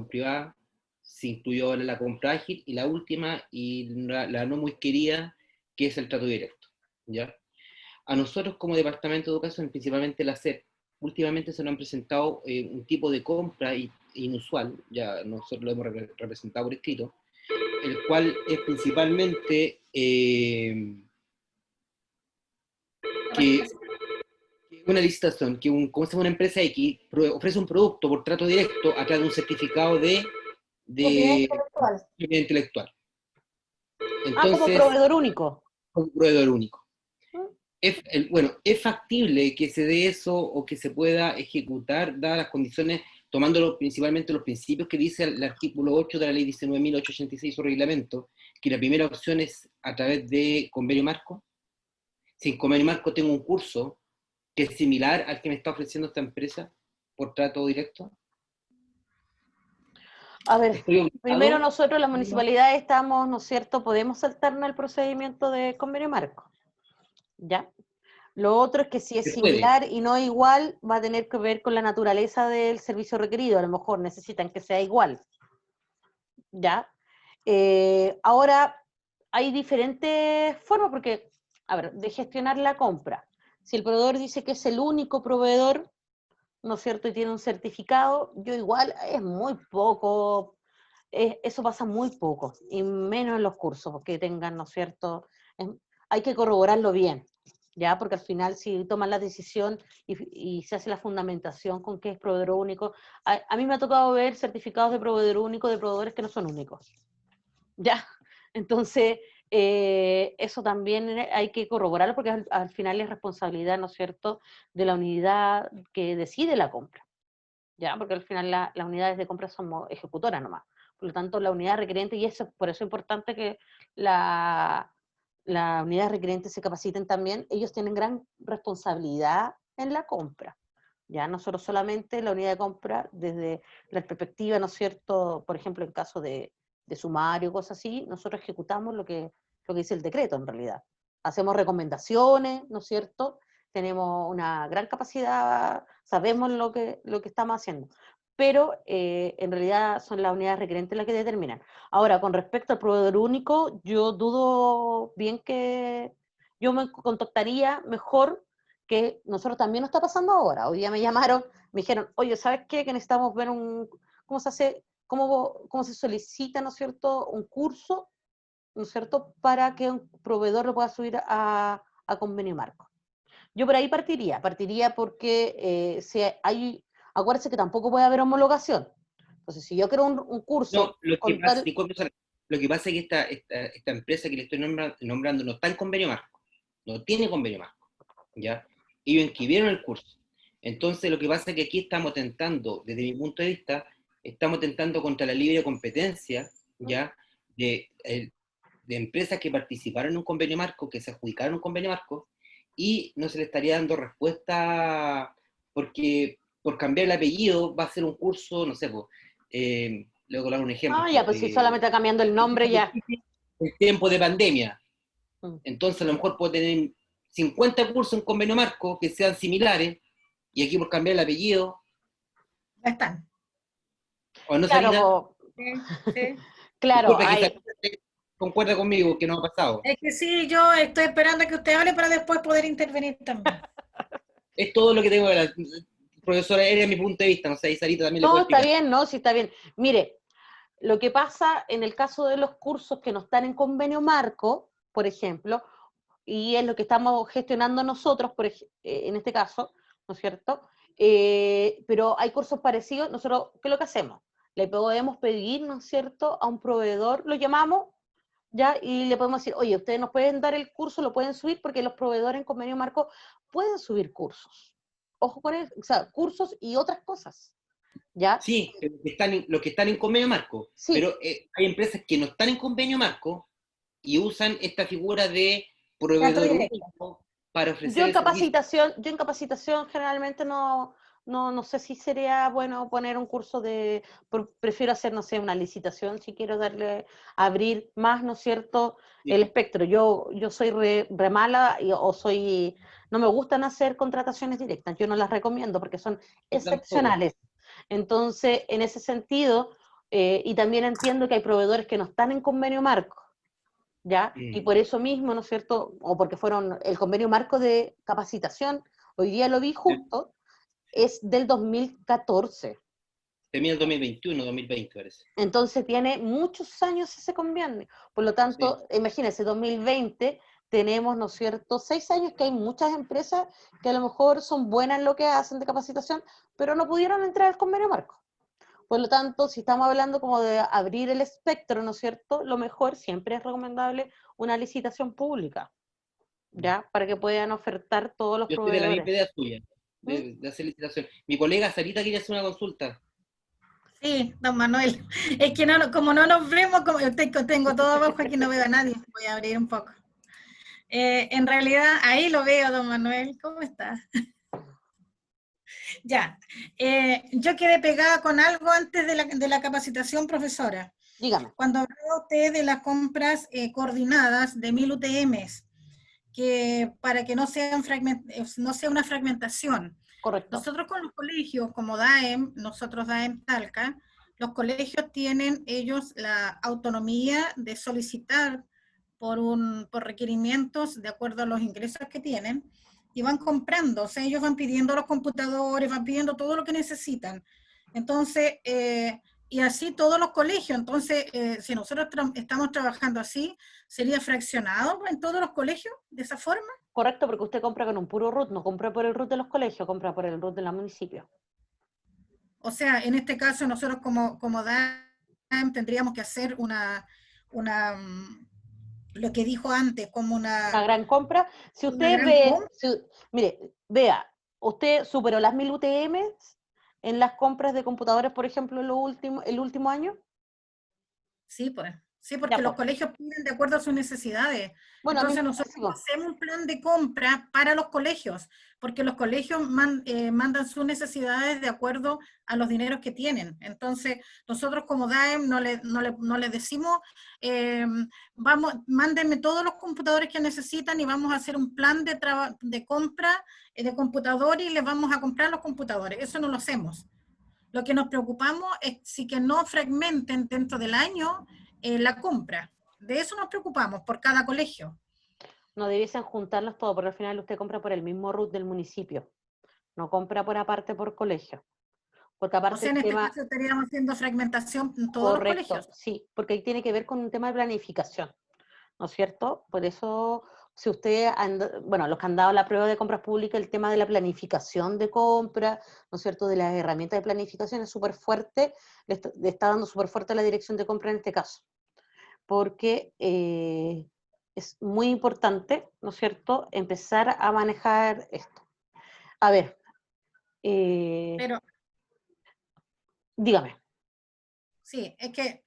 privada, se incluyó la compra ágil, y la última, y la no muy querida, que es el trato directo, ¿ya? A nosotros como Departamento de Educación, principalmente la SEP, últimamente se nos han presentado un tipo de compra inusual, ya nosotros lo hemos representado por escrito, el cual es principalmente que una licitación, que como se llama una empresa X, ofrece un producto por trato directo a través de un certificado de propiedad intelectual. Entonces, como proveedor único. Como proveedor único. ¿Es factible que se dé eso o que se pueda ejecutar dadas las condiciones, tomando principalmente los principios que dice el artículo 8 de la ley 19.886 o reglamento, que la primera opción es a través de convenio marco? Si en convenio marco tengo un curso que es similar al que me está ofreciendo esta empresa por trato directo. A ver, primero nosotros, la municipalidad, estamos, ¿no es cierto?, podemos saltarnos el procedimiento de convenio marco, ¿ya? Lo otro es que si es similar y no igual, va a tener que ver con la naturaleza del servicio requerido. A lo mejor necesitan que sea igual, ¿ya? Ahora, hay diferentes formas, porque, a ver, de gestionar la compra. Si el proveedor dice que es el único proveedor, ¿no es cierto?, y tiene un certificado, yo igual, es muy poco, eso pasa muy poco, y menos en los cursos que tengan, ¿no es cierto?, hay que corroborarlo bien, ¿ya? Porque al final si toman la decisión y se hace la fundamentación con que es proveedor único, a mí me ha tocado ver certificados de proveedor único de proveedores que no son únicos, ¿ya? Entonces, eso también hay que corroborarlo porque al final es responsabilidad, ¿no es cierto?, de la unidad que decide la compra, ¿ya? Porque al final las unidades de compra somos ejecutoras nomás. Por lo tanto, la unidad requerente, y eso, por eso es importante que las unidades requerentes se capaciten también, ellos tienen gran responsabilidad en la compra. Ya nosotros solamente la unidad de compra, desde la perspectiva, ¿no es cierto?, por ejemplo, en caso de sumario, cosas así, nosotros ejecutamos lo que dice el decreto en realidad. Hacemos recomendaciones, ¿no es cierto?, tenemos una gran capacidad, sabemos lo que estamos haciendo, pero en realidad son las unidades requerentes las que determinan. Ahora, con respecto al proveedor único, yo dudo bien que yo me contactaría mejor, que nosotros también nos está pasando ahora. Hoy día me llamaron, me dijeron, oye, ¿sabes qué? Que necesitamos ver cómo se hace, cómo se solicita, ¿no es cierto?, un curso, ¿no es cierto?, para que un proveedor lo pueda subir a convenio marco. Yo por ahí partiría porque acuérdense que tampoco puede haber homologación. Entonces, si yo quiero un curso... No, lo que pasa es que esta empresa que le estoy nombrando no está en convenio marco, no tiene convenio marco, ¿ya? Ellos inscribieron el curso. Entonces, lo que pasa es que aquí estamos tentando, desde mi punto de vista, estamos tentando contra la libre competencia, ¿ya? De empresas que participaron en un convenio marco, que se adjudicaron un convenio marco, y no se le estaría dando respuesta porque por cambiar el apellido va a ser un curso, no sé, pues, le voy a dar un ejemplo. Ah, ya, pues si solamente cambiando el nombre ya. El tiempo de pandemia. Mm. Entonces a lo mejor puedo tener 50 cursos en convenio marco que sean similares, y aquí por cambiar el apellido, Ya están. o no, Claro, Sarita, Sí, sí. claro, disculpe que hay, Sarita concuerda conmigo que no ha pasado. Es que sí, yo estoy esperando a que usted hable para después poder intervenir también. Es todo lo que tengo que hablar. Profesora, era mi punto de vista, no sé, y Sarita también le no, puede está explicar. bien, no, sí está bien. Mire, lo que pasa en el caso de los cursos que no están en convenio marco, por ejemplo, y es lo que estamos gestionando nosotros, en este caso, ¿no es cierto? Pero hay cursos parecidos, nosotros, ¿qué es lo que hacemos? Le podemos pedir, ¿no es cierto?, a un proveedor, lo llamamos, ¿ya? Y le podemos decir, oye, ustedes nos pueden dar el curso, lo pueden subir, porque los proveedores en convenio marco pueden subir cursos. Ojo con eso, o sea, cursos y otras cosas, ¿ya? Sí, los que están en convenio marco, Sí, pero hay empresas que no están en convenio marco y usan esta figura de Trato proveedor directo. único para ofrecer el servicio. Yo en capacitación generalmente no sé si sería bueno poner un curso prefiero hacer, no sé, una licitación si quiero abrir más, ¿no es cierto?, Sí, el espectro. Yo soy re mala no me gustan hacer contrataciones directas, yo no las recomiendo porque son tampoco. excepcionales. Entonces, en ese sentido, y también entiendo que hay proveedores que no están en convenio marco, ¿ya? Y por eso mismo, ¿no es cierto? O porque fueron el convenio marco de capacitación, hoy día lo vi justo, es del 2014. Termina el 2021, 2020 parece. Entonces tiene muchos años ese convenio. Por lo Sí. tanto, imagínense, 2020 tenemos, ¿no es cierto?, 6 años que hay muchas empresas que a lo mejor son buenas en lo que hacen de capacitación, pero no pudieron entrar al convenio marco. Por lo tanto, si estamos hablando como de abrir el espectro, ¿no es cierto?, lo mejor siempre es recomendable una licitación pública, ¿ya? Para que puedan ofertar todos los Yo estoy de la proveedores. misma idea suya, ¿Mm? de hacer licitación. Mi colega Sarita quiere hacer una consulta. Sí, don Manuel. Es que no, como no nos vemos, como yo tengo todo abajo aquí, no veo a nadie. Voy a abrir un poco. En realidad, ahí lo veo, don Manuel. ¿Cómo está? Ya. Yo quedé pegada con algo antes de la capacitación, profesora. Dígame, Cuando hablaba usted de las compras coordinadas de 1000 UTMs, que para que no sea una fragmentación. correcto. Nosotros con los colegios, como DAEM, nosotros DAEM Talca, los colegios tienen ellos la autonomía de solicitar por requerimientos de acuerdo a los ingresos que tienen y van comprando, o sea, ellos van pidiendo los computadores, van pidiendo todo lo que necesitan. Entonces, y así todos los colegios, entonces, si nosotros estamos trabajando así, ¿sería fraccionado en todos los colegios de esa forma? Correcto, porque usted compra con un puro root, no compra por el root de los colegios, compra por el root de la municipio. O sea, en este caso nosotros como DAM tendríamos que hacer lo que dijo antes, como Una gran compra. Si una usted gran ve, compra. mire, vea, usted superó las 1000 UTMs en las compras de computadores, por ejemplo, el último año. Sí, pues. Sí, Ya, porque los pues. colegios piden de acuerdo a sus necesidades. Bueno, a mí Entonces me nosotros parece, hacemos un plan de compra para los colegios, porque los colegios mandan sus necesidades de acuerdo a los dineros que tienen. Entonces nosotros como DAEM no le decimos, mándenme todos los computadores que necesitan y vamos a hacer un plan de compra de computadores y les vamos a comprar los computadores. Eso no lo hacemos. Lo que nos preocupamos es si que no fragmenten dentro del año la compra. De eso nos preocupamos por cada colegio. no debiesen juntarlos todos, porque al final usted compra por el mismo root del municipio, no compra por aparte por colegio. Porque O aparte sea, en el este tema, caso estaríamos haciendo fragmentación en todos los correcto, colegios. sí, porque ahí tiene que ver con un tema de planificación, ¿no es cierto? Por eso, si usted, bueno, los que han dado la prueba de compras públicas, el tema de la planificación de compra, ¿no es cierto?, de las herramientas de planificación es súper fuerte, le está dando súper fuerte a la dirección de compra en este caso, porque es muy importante, ¿no es cierto?, empezar a manejar esto. A ver, Pero dígame. Sí, es que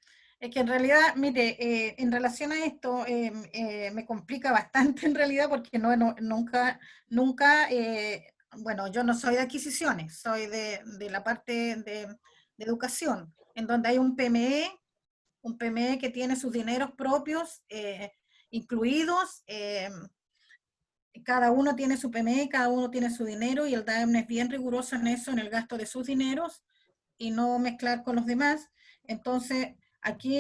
en realidad, mire, en relación a esto, me complica bastante en realidad porque nunca, bueno, yo no soy de adquisiciones, soy de la parte de educación, en donde hay un PME que tiene sus dineros propios incluidos, cada uno tiene su PME, cada uno tiene su dinero y el DAEM es bien riguroso en eso, en el gasto de sus dineros y no mezclar con los demás. Entonces, aquí,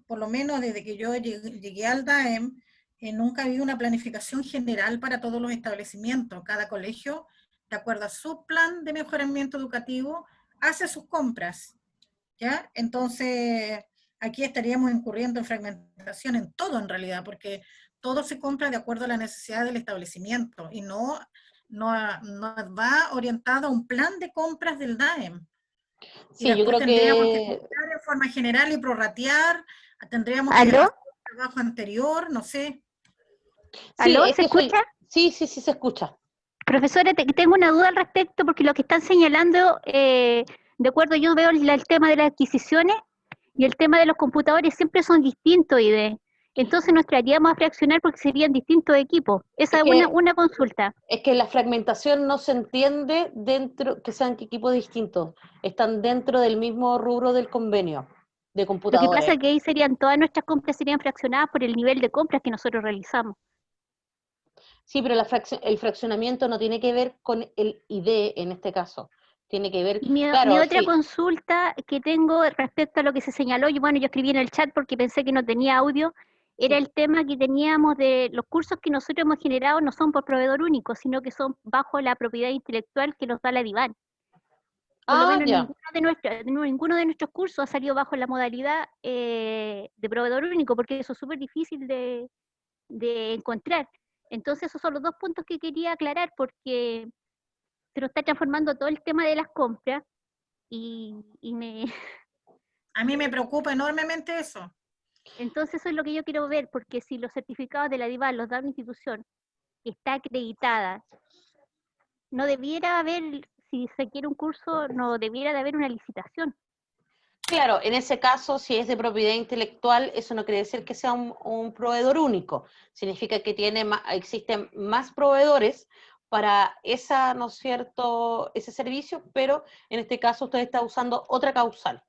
por lo menos desde que yo llegué al DAEM, nunca ha habido una planificación general para todos los establecimientos. Cada colegio, de acuerdo a su plan de mejoramiento educativo, hace sus compras, ¿ya? Entonces, aquí estaríamos incurriendo en fragmentación en todo en realidad, porque todo se compra de acuerdo a la necesidad del establecimiento y no va orientado a un plan de compras del DAEM. Y Sí, yo después creo tendríamos que que comprar en forma general y prorratear, tendríamos que ¿Aló? hacer un trabajo anterior, no sé. sí, ¿Aló? es ¿Se que escucha? sí, sí, sí se escucha. Profesora, tengo una duda al respecto porque lo que están señalando, de acuerdo, yo veo el tema de las adquisiciones y el tema de los computadores siempre son distintos, entonces nos traeríamos a fraccionar porque serían distintos equipos. Esa Es es que, una consulta. es que la fragmentación no se entiende dentro, que sean equipos distintos, están dentro del mismo rubro del convenio de Lo que pasa computadores. es que ahí serían, todas nuestras compras serían fraccionadas por el nivel de compras que nosotros realizamos. Sí, pero el fraccionamiento no tiene que ver con el ID en este caso. Tiene que ver, Y mi claro, otra sí, consulta que tengo respecto a lo que se señaló, y bueno, yo escribí en el chat porque pensé que no tenía audio, era sí. el tema que teníamos de los cursos que nosotros hemos generado no son por proveedor único, sino que son bajo la propiedad intelectual que nos da la DIVAN. Por lo Ah, menos ya. ninguno de nuestros cursos ha salido bajo la modalidad de proveedor único, porque eso es súper difícil de encontrar. Entonces esos son los dos puntos que quería aclarar, porque se nos está transformando todo el tema de las compras y A mí me preocupa enormemente eso. entonces eso es lo que yo quiero ver, porque si los certificados de la DIVAN los da una institución que está acreditada, no debiera haber, si se quiere un curso, no debiera de haber una licitación. Claro, en ese caso, si es de propiedad intelectual, eso no quiere decir que sea un proveedor único. Significa que existen más proveedores para esa, ¿no es cierto?, ese servicio, pero en este caso usted está usando otra causal.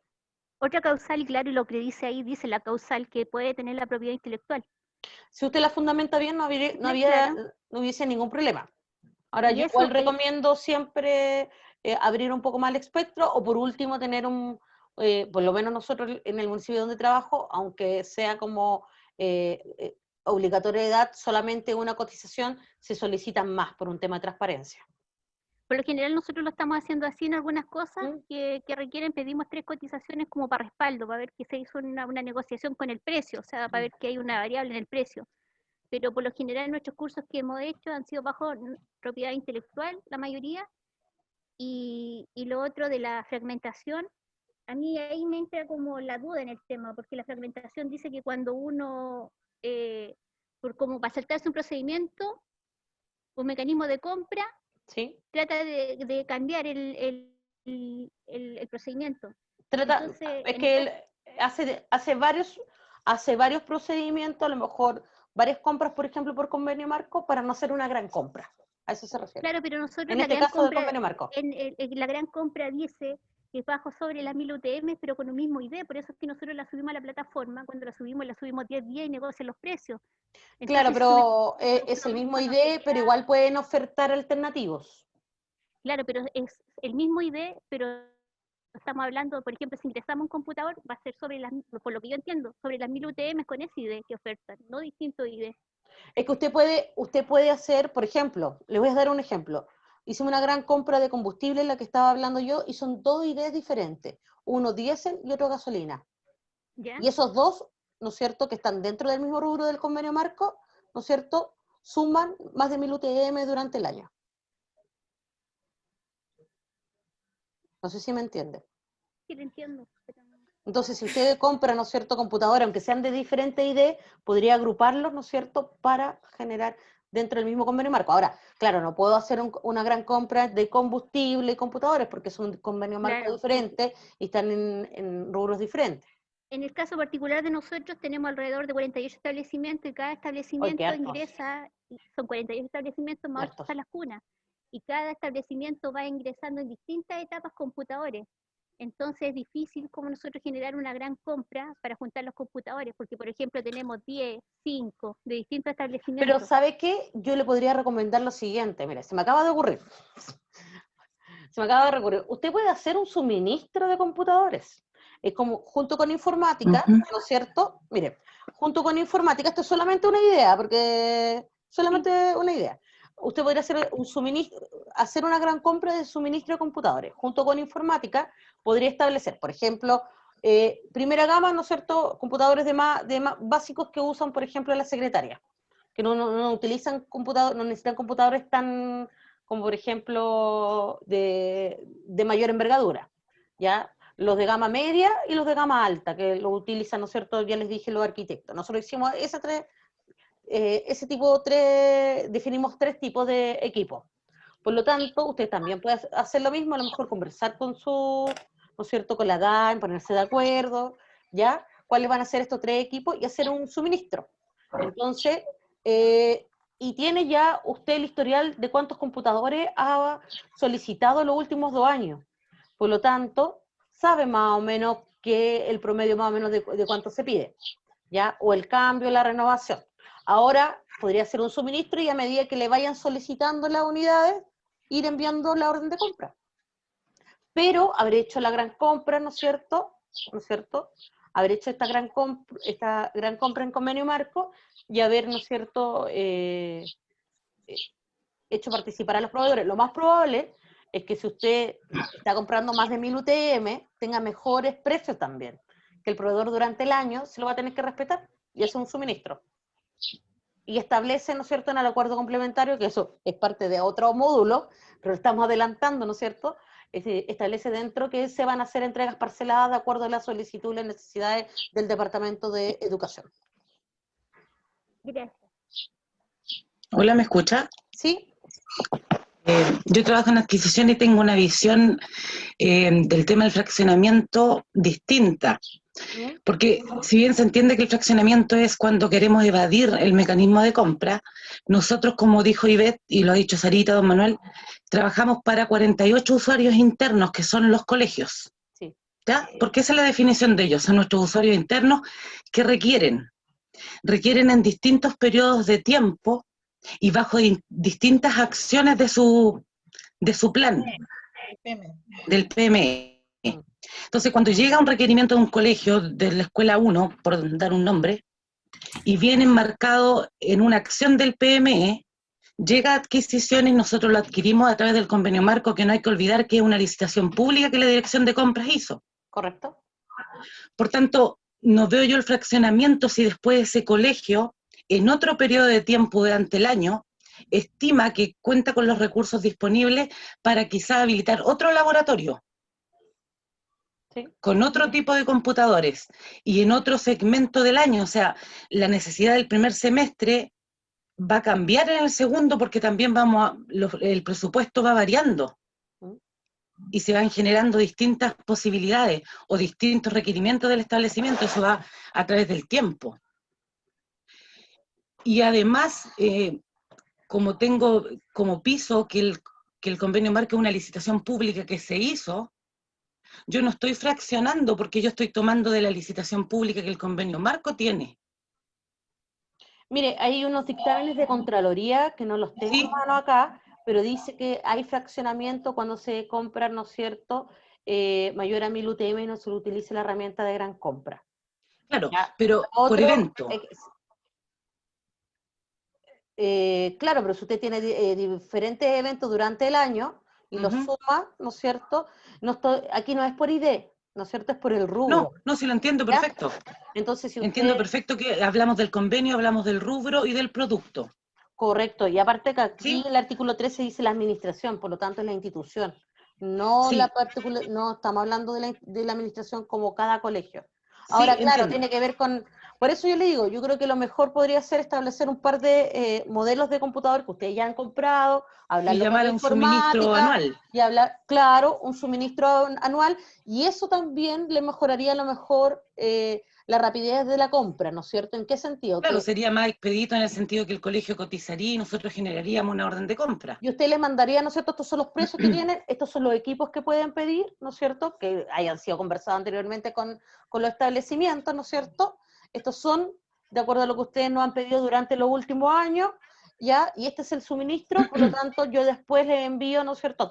Otra causal, claro, y lo que dice ahí, dice la causal que puede tener la propiedad intelectual. Si usted la fundamenta bien, Claro, no hubiese ningún problema. Ahora, y yo igual eso, recomiendo siempre abrir un poco más el espectro o por último tener por lo menos nosotros en el municipio donde trabajo, aunque sea como obligatoriedad solamente una cotización, se solicitan más por un tema de transparencia. por lo general nosotros lo estamos haciendo así en algunas cosas ¿Mm? que requieren, pedimos 3 cotizaciones como para respaldo, para ver que se hizo una negociación con el precio, o sea, para ver que hay una variable en el precio. Pero por lo general nuestros cursos que hemos hecho han sido bajo propiedad intelectual, la mayoría, y lo otro de la fragmentación, a mí ahí me entra como la duda en el tema, porque la fragmentación dice que cuando uno, por como para saltarse un procedimiento, un mecanismo de compra, ¿Sí? trata de cambiar el procedimiento. Entonces, Es en que el él hace varios procedimientos, a lo mejor varias compras, por ejemplo, por convenio marco, para no hacer una gran compra. A eso se refiere. claro, pero nosotros En la este gran caso de compra, convenio marco. la gran compra dice que es bajo sobre las 1000 UTM, pero con un mismo ID, por eso es que nosotros la subimos a la plataforma, cuando la subimos 10 días y negocian los precios. Claro, Entonces, si subimos pero es lo el mismo mismo, no ID, pero sería, igual pueden ofertar alternativos. claro, pero es el mismo ID, pero estamos hablando, por ejemplo, si ingresamos un computador, va a ser sobre las, por lo que yo entiendo, sobre las 1000 UTM con ese ID que ofertan, no distinto ID. Es que usted puede hacer, por ejemplo, le voy a dar un ejemplo. Hicimos una gran compra de combustible en la que estaba hablando yo y son dos IDs diferentes, uno diésel y otro gasolina. ¿Ya? Y esos dos, ¿no es cierto?, que están dentro del mismo rubro del convenio marco, ¿no es cierto?, suman más de 1000 UTM durante el año. No sé si me entiende. Sí, lo entiendo. Pero Entonces, si usted compra, ¿no es cierto?, computadora, aunque sean de diferente ID, podría agruparlos, ¿no es cierto?, para generar dentro del mismo convenio marco. Ahora, claro, no puedo hacer una gran compra de combustible y computadores porque es un convenio marco Claro. diferente y están en rubros diferentes. En el caso particular de nosotros tenemos alrededor de 48 establecimientos y cada establecimiento hartos. ingresa, son 48 establecimientos más Hartos. las cunas, y cada establecimiento va ingresando en distintas etapas computadores. Entonces es difícil como nosotros generar una gran compra para juntar los computadores, porque por ejemplo tenemos 10, 5 de distintos establecimientos. Pero ¿sabe qué? Yo le podría recomendar lo siguiente, mire, se me acaba de ocurrir. Usted puede hacer un suministro de computadores. Es como, junto con informática, ¿no es cierto? Mire, junto con informática, esto es solamente una idea, porque solamente una idea. Usted podría hacer hacer una gran compra de suministro de computadores. Junto con informática, podría establecer, por ejemplo, primera gama, ¿no es cierto?, computadores básicos que usan, por ejemplo, las secretarias, que no utilizan computadores, no necesitan computadores tan, como por ejemplo, de mayor envergadura, ¿ya? Los de gama media y los de gama alta, que lo utilizan, ¿no es cierto?, ya les dije, los arquitectos. Nosotros hicimos definimos 3 tipos de equipos. Por lo tanto, usted también puede hacer lo mismo, a lo mejor conversar con ¿no es cierto?, con la DAN, ponerse de acuerdo, ¿ya? ¿Cuáles van a ser estos 3 equipos? Y hacer un suministro. Entonces, y tiene ya usted el historial de cuántos computadores ha solicitado los últimos 2 años. Por lo tanto, sabe más o menos que el promedio más o menos de cuánto se pide, ¿ya? O el cambio, la renovación. Ahora podría ser un suministro y a medida que le vayan solicitando las unidades, ir enviando la orden de compra. Pero habré hecho la gran compra, ¿no es cierto? ¿No es cierto? Haber hecho esta gran compra en convenio marco y haber, ¿no es cierto?, hecho participar a los proveedores. Lo más probable es que si usted está comprando más de 1000 UTM, tenga mejores precios también, que el proveedor durante el año se lo va a tener que respetar y hace un suministro. Y establece, ¿no es cierto?, en el acuerdo complementario, que eso es parte de otro módulo, pero estamos adelantando, ¿no es cierto?, establece dentro que se van a hacer entregas parceladas de acuerdo a la solicitud y las necesidades del Departamento de Educación. Gracias. Hola, ¿me escucha? ¿Sí? Yo trabajo en adquisición y tengo una visión del tema del fraccionamiento distinta. Porque si bien se entiende que el fraccionamiento es cuando queremos evadir el mecanismo de compra, nosotros, como dijo Ivette, y lo ha dicho Sarita, don Manuel, trabajamos para 48 usuarios internos, que son los colegios. Sí. ¿Ya? Porque esa es la definición de ellos, son nuestros usuarios internos que requieren en distintos periodos de tiempo y bajo distintas acciones de su plan, del PME. Entonces, cuando llega un requerimiento de un colegio, de la escuela 1, por dar un nombre, y viene enmarcado en una acción del PME, llega a adquisición y nosotros lo adquirimos a través del convenio marco, que no hay que olvidar que es una licitación pública que la Dirección de Compras hizo. Correcto. Por tanto, no veo yo el fraccionamiento si después ese colegio, en otro periodo de tiempo durante el año, estima que cuenta con los recursos disponibles para quizá habilitar otro laboratorio. Sí. Con otro tipo de computadores y en otro segmento del año. O sea, la necesidad del primer semestre va a cambiar en el segundo porque también el presupuesto va variando y se van generando distintas posibilidades o distintos requerimientos del establecimiento. Eso va a través del tiempo. Y además, como tengo como piso que el convenio marca una licitación pública que se hizo, yo no estoy fraccionando porque yo estoy tomando de la licitación pública que el convenio marco tiene. Mire, hay unos dictámenes de Contraloría que no los tengo a mano acá, pero dice que hay fraccionamiento cuando se compra, ¿no es cierto?, mayor a 1000 UTM y no se utilice la herramienta de gran compra. Claro, ¿Ya? pero por evento. Claro, pero si usted tiene diferentes eventos durante el año y los suma, ¿no es cierto? Aquí no es por ID, ¿no es cierto? Es por el rubro. No, sí lo entiendo perfecto. Entonces, si usted... Entiendo perfecto que hablamos del convenio, hablamos del rubro y del producto. Correcto, y aparte que aquí ¿Sí? el artículo 13 dice la administración, por lo tanto es la institución. No, sí. No estamos hablando de la administración como cada colegio. Sí, Ahora, claro, entiendo. tiene que ver con Por eso yo le digo, yo creo que lo mejor podría ser establecer un par de modelos de computador que ustedes ya han comprado, hablarlo con llamar la a un suministro informática anual. y hablar, claro, un suministro anual, y eso también le mejoraría a lo mejor la rapidez de la compra, ¿no es cierto? ¿En qué sentido? Claro, Que sería más expedito en el sentido que el colegio cotizaría y nosotros generaríamos una orden de compra. y usted les mandaría, ¿no es cierto? Estos son los precios que tienen, estos son los equipos que pueden pedir, ¿no es cierto? Que hayan sido conversados anteriormente con los establecimientos, ¿no es cierto? Estos son, de acuerdo a lo que ustedes nos han pedido durante los últimos años, ¿ya? Y este es el suministro, por lo tanto, yo después les envío, ¿no es cierto?,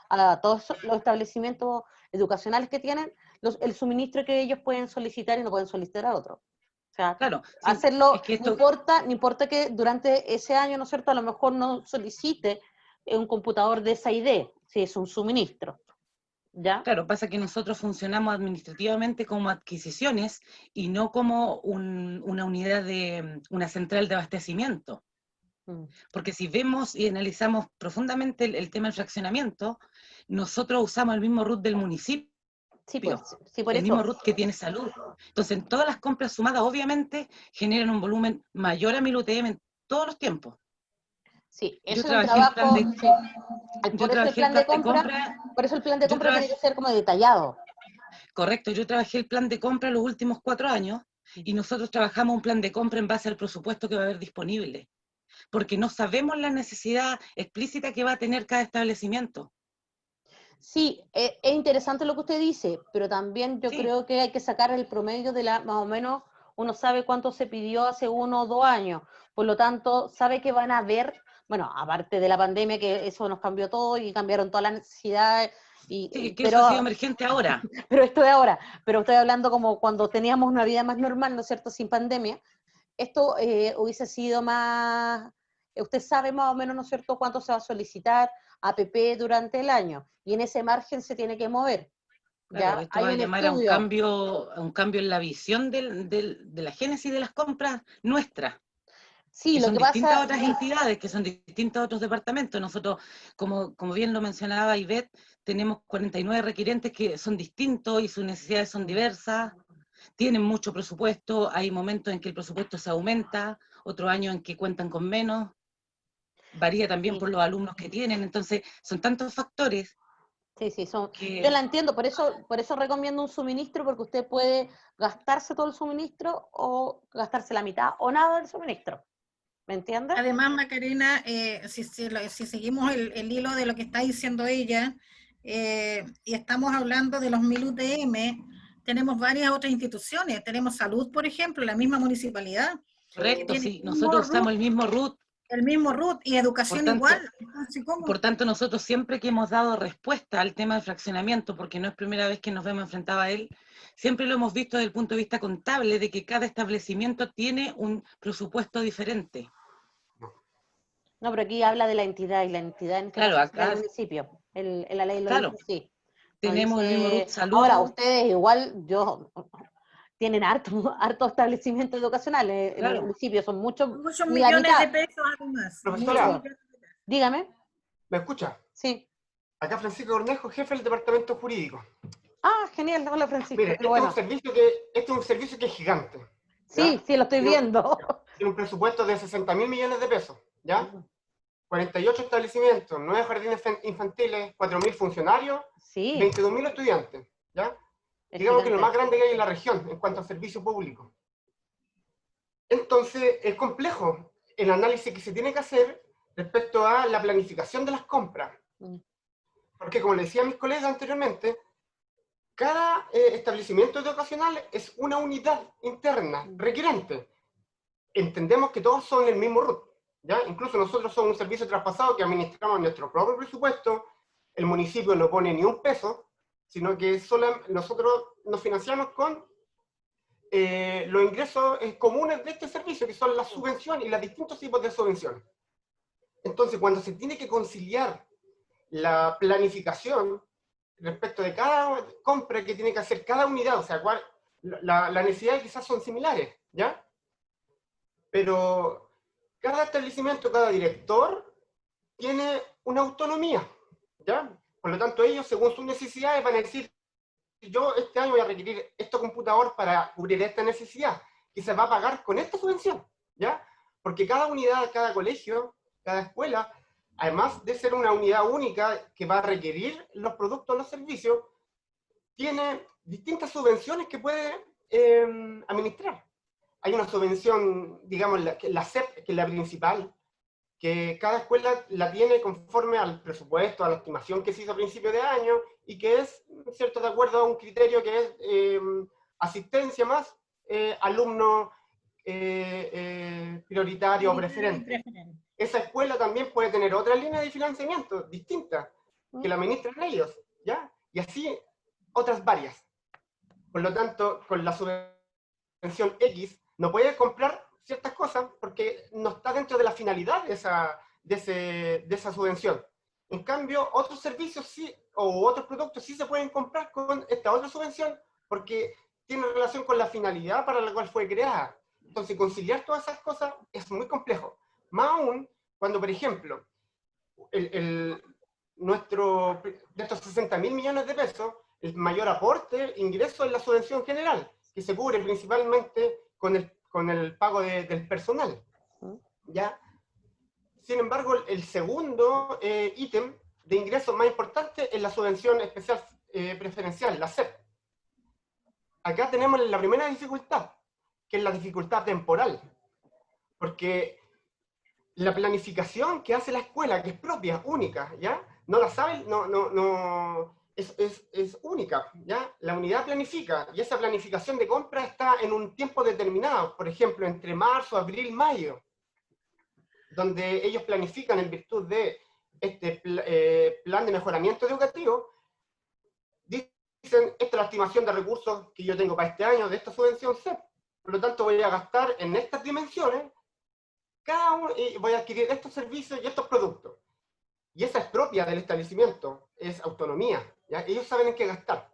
a todos los establecimientos educacionales que tienen, el suministro que ellos pueden solicitar y no pueden solicitar a otros. O sea, Claro, sí, hacerlo, es que esto, no importa que durante ese año, ¿no es cierto?, a lo mejor no solicite un computador de esa idea, si es un suministro, ¿ya? claro, pasa que nosotros funcionamos administrativamente como adquisiciones y no como una unidad de, una central de abastecimiento. Mm. Porque si vemos y analizamos profundamente el tema del fraccionamiento, nosotros usamos el mismo RUT del municipio, Sí, pues, sí, por el mismo eso. RUT que tiene salud. Entonces, en todas las compras sumadas, obviamente, generan un volumen mayor a 1000 UTM en todos los tiempos. Sí, Yo eso es un trabajé el plan trabajo, de, sí. yo Por eso el trabajé el plan de plan de compra, compra, por eso el plan de yo compra tiene trabajé, que ser como detallado. correcto, yo trabajé el plan de compra los últimos 4 años y nosotros trabajamos un plan de compra en base al presupuesto que va a haber disponible, porque no sabemos la necesidad explícita que va a tener cada establecimiento. Sí, es interesante lo que usted dice, pero también yo Sí, creo que hay que sacar el promedio de más o menos, uno sabe cuánto se pidió hace 1 o 2 años, por lo tanto, sabe que van a haber, bueno, aparte de la pandemia, que eso nos cambió todo y cambiaron todas las necesidades, sí, que eso ha sido pero, emergente ahora. pero esto de ahora, pero estoy hablando como cuando teníamos una vida más normal, ¿no es cierto?, sin pandemia, esto hubiese sido más, usted sabe más o menos, ¿no es cierto?, cuánto se va a solicitar APP durante el año, y en ese margen se tiene que mover, Claro, ¿ya? esto Hay va a un llamar estudio, a un cambio en la visión de la génesis de las compras nuestras, sí, que lo son que distintas a pasa, otras entidades, que son distintos a otros departamentos. Nosotros, como bien lo mencionaba Ivette, tenemos 49 requirentes que son distintos y sus necesidades son diversas, tienen mucho presupuesto, hay momentos en que el presupuesto se aumenta, otros años en que cuentan con menos, varía también sí, por los alumnos que tienen, entonces son tantos factores sí, yo que, la entiendo, por eso recomiendo un suministro, porque usted puede gastarse todo el suministro, o gastarse la mitad, o nada del suministro, ¿me entiende? Además, Macarena, si seguimos el hilo de lo que está diciendo ella, y estamos hablando de los 1000 UTM, tenemos varias otras instituciones. Tenemos salud, por ejemplo, la misma municipalidad, que correcto, tiene sí, nosotros usamos el mismo RUT, y por educación tanto, igual. Entonces, ¿cómo? Por tanto, nosotros siempre que hemos dado respuesta al tema del fraccionamiento, porque no es primera vez que nos vemos enfrentados a él, siempre lo hemos visto desde el punto de vista contable, de que cada establecimiento tiene un presupuesto diferente. No, pero aquí habla de la entidad, y la entidad en este Claro, caso sería el acá, municipio, en la ley lo claro, dice así. No tenemos el mismo RUT dice, ahora salud, ustedes igual, tienen harto establecimientos educacionales en el claro. municipio, son muchos, Muchos y la millones de mitad, pesos además. sí, Muchos Profesora, pues, millones. dígame, ¿me escucha? sí. Acá Francisco Cornejo, jefe del departamento jurídico. Ah, genial, hola Francisco, Mire, qué bueno. este es un servicio que es gigante. Sí, ¿ya? sí, lo estoy viendo. Tiene un presupuesto de 60.000 millones de pesos, ¿ya? 48 establecimientos, 9 jardines infantiles, 4.000 funcionarios, Sí, 22.000 estudiantes, ¿ya? es Digamos que es lo gigante. más grande que hay en la región en cuanto a servicio público. Entonces, es complejo el análisis que se tiene que hacer respecto a la planificación de las compras. Porque, como le decía a mis colegas anteriormente, cada establecimiento educacional es una unidad interna requerente. Entendemos que todos son el mismo RUT, ¿ya? Incluso nosotros somos un servicio traspasado que administramos nuestro propio presupuesto, el municipio no pone ni un peso, sino que nosotros nos financiamos con los ingresos comunes de este servicio, que son las subvenciones y los distintos tipos de subvenciones. Entonces, cuando se tiene que conciliar la planificación respecto de cada compra que tiene que hacer cada unidad, o sea, las necesidades quizás son similares, ¿ya? Pero cada establecimiento, cada director tiene una autonomía, ¿ya? Por lo tanto, ellos, según sus necesidades, van a decir, yo este año voy a requerir este computador para cubrir esta necesidad, que se va a pagar con esta subvención, ¿ya? Porque cada unidad, cada colegio, cada escuela, además de ser una unidad única que va a requerir los productos, los servicios, tiene distintas subvenciones que puede administrar. Hay una subvención, digamos, la SEP, que es la principal, que cada escuela la tiene conforme al presupuesto, a la estimación que se hizo a principio de año, y que es, ¿cierto?, de acuerdo a un criterio que es asistencia más alumno prioritario o preferente. Esa escuela también puede tener otra línea de financiamiento distinta, que la administran ellos, ¿ya? Y así otras varias. Por lo tanto, con la subvención X, no puede comprar ciertas cosas porque no está dentro de la finalidad de esa subvención. En cambio, otros servicios sí, o otros productos sí se pueden comprar con esta otra subvención porque tiene relación con la finalidad para la cual fue creada. Entonces, conciliar todas esas cosas es muy complejo. Más aún cuando, por ejemplo, de estos 60.000 millones de pesos, el mayor aporte, ingreso es la subvención general, que se cubre principalmente con el pago del personal, ¿ya? Sin embargo, el segundo ítem de ingresos más importante es la subvención especial preferencial, la SEP. Acá tenemos la primera dificultad, que es la dificultad temporal, porque la planificación que hace la escuela, que es propia, única, ¿ya? No la saben, es única, ¿ya? La unidad planifica, y esa planificación de compra está en un tiempo determinado, por ejemplo, entre marzo, abril, mayo, donde ellos planifican en virtud de este plan de mejoramiento educativo, dicen, esta es la estimación de recursos que yo tengo para este año de esta subvención CEP, por lo tanto voy a gastar en estas dimensiones, y voy a adquirir estos servicios y estos productos. Y esa es propia del establecimiento, es autonomía, ¿ya? Ellos saben en qué gastar,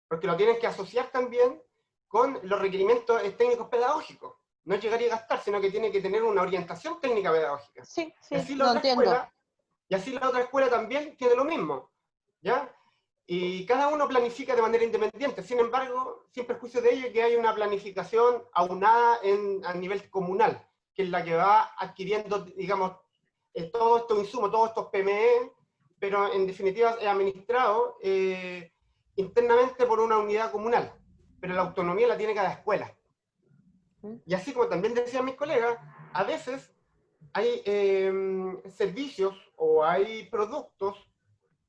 porque lo tienen que asociar también con los requerimientos técnicos pedagógicos. No es llegar y gastar, sino que tiene que tener una orientación técnica pedagógica. Sí, sí, y así lo entiendo. Y así la otra escuela también tiene lo mismo, ¿ya? Y cada uno planifica de manera independiente, sin embargo, sin perjuicio de ello, que hay una planificación aunada a nivel comunal, que es la que va adquiriendo, digamos, todos estos insumos, todos estos PME, pero en definitiva es administrado internamente por una unidad comunal, pero la autonomía la tiene cada escuela. Y así como también decían mis colegas, a veces hay servicios o hay productos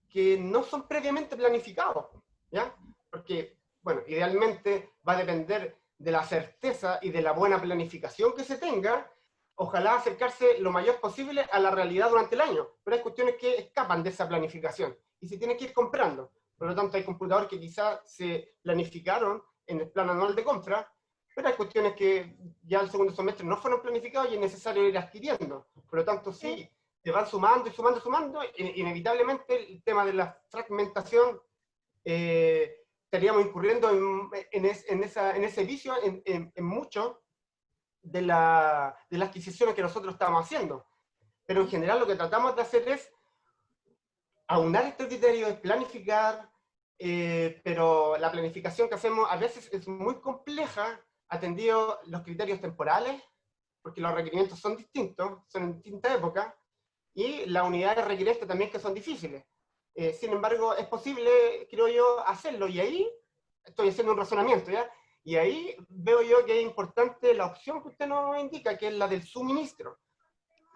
que no son previamente planificados, ¿ya? Porque, bueno, idealmente va a depender de la certeza y de la buena planificación que se tenga, ojalá acercarse lo mayor posible a la realidad durante el año, pero hay cuestiones que escapan de esa planificación y se tienen que ir comprando. Por lo tanto, hay computadores que quizás se planificaron en el plan anual de compra, pero hay cuestiones que ya el segundo semestre no fueron planificados y es necesario ir adquiriendo. Por lo tanto, sí, se van sumando y sumando, inevitablemente el tema de la fragmentación estaríamos incurriendo en ese vicio en mucho de las adquisiciones que nosotros estamos haciendo. Pero en general lo que tratamos de hacer es aunar este criterio, es planificar, pero la planificación que hacemos a veces es muy compleja, atendido los criterios temporales, porque los requerimientos son distintos, son en distintas épocas, y las unidades requerentes también que son difíciles. Sin embargo, es posible, creo yo, hacerlo, y ahí estoy haciendo un razonamiento, ¿ya? Y ahí veo yo que es importante la opción que usted nos indica, que es la del suministro.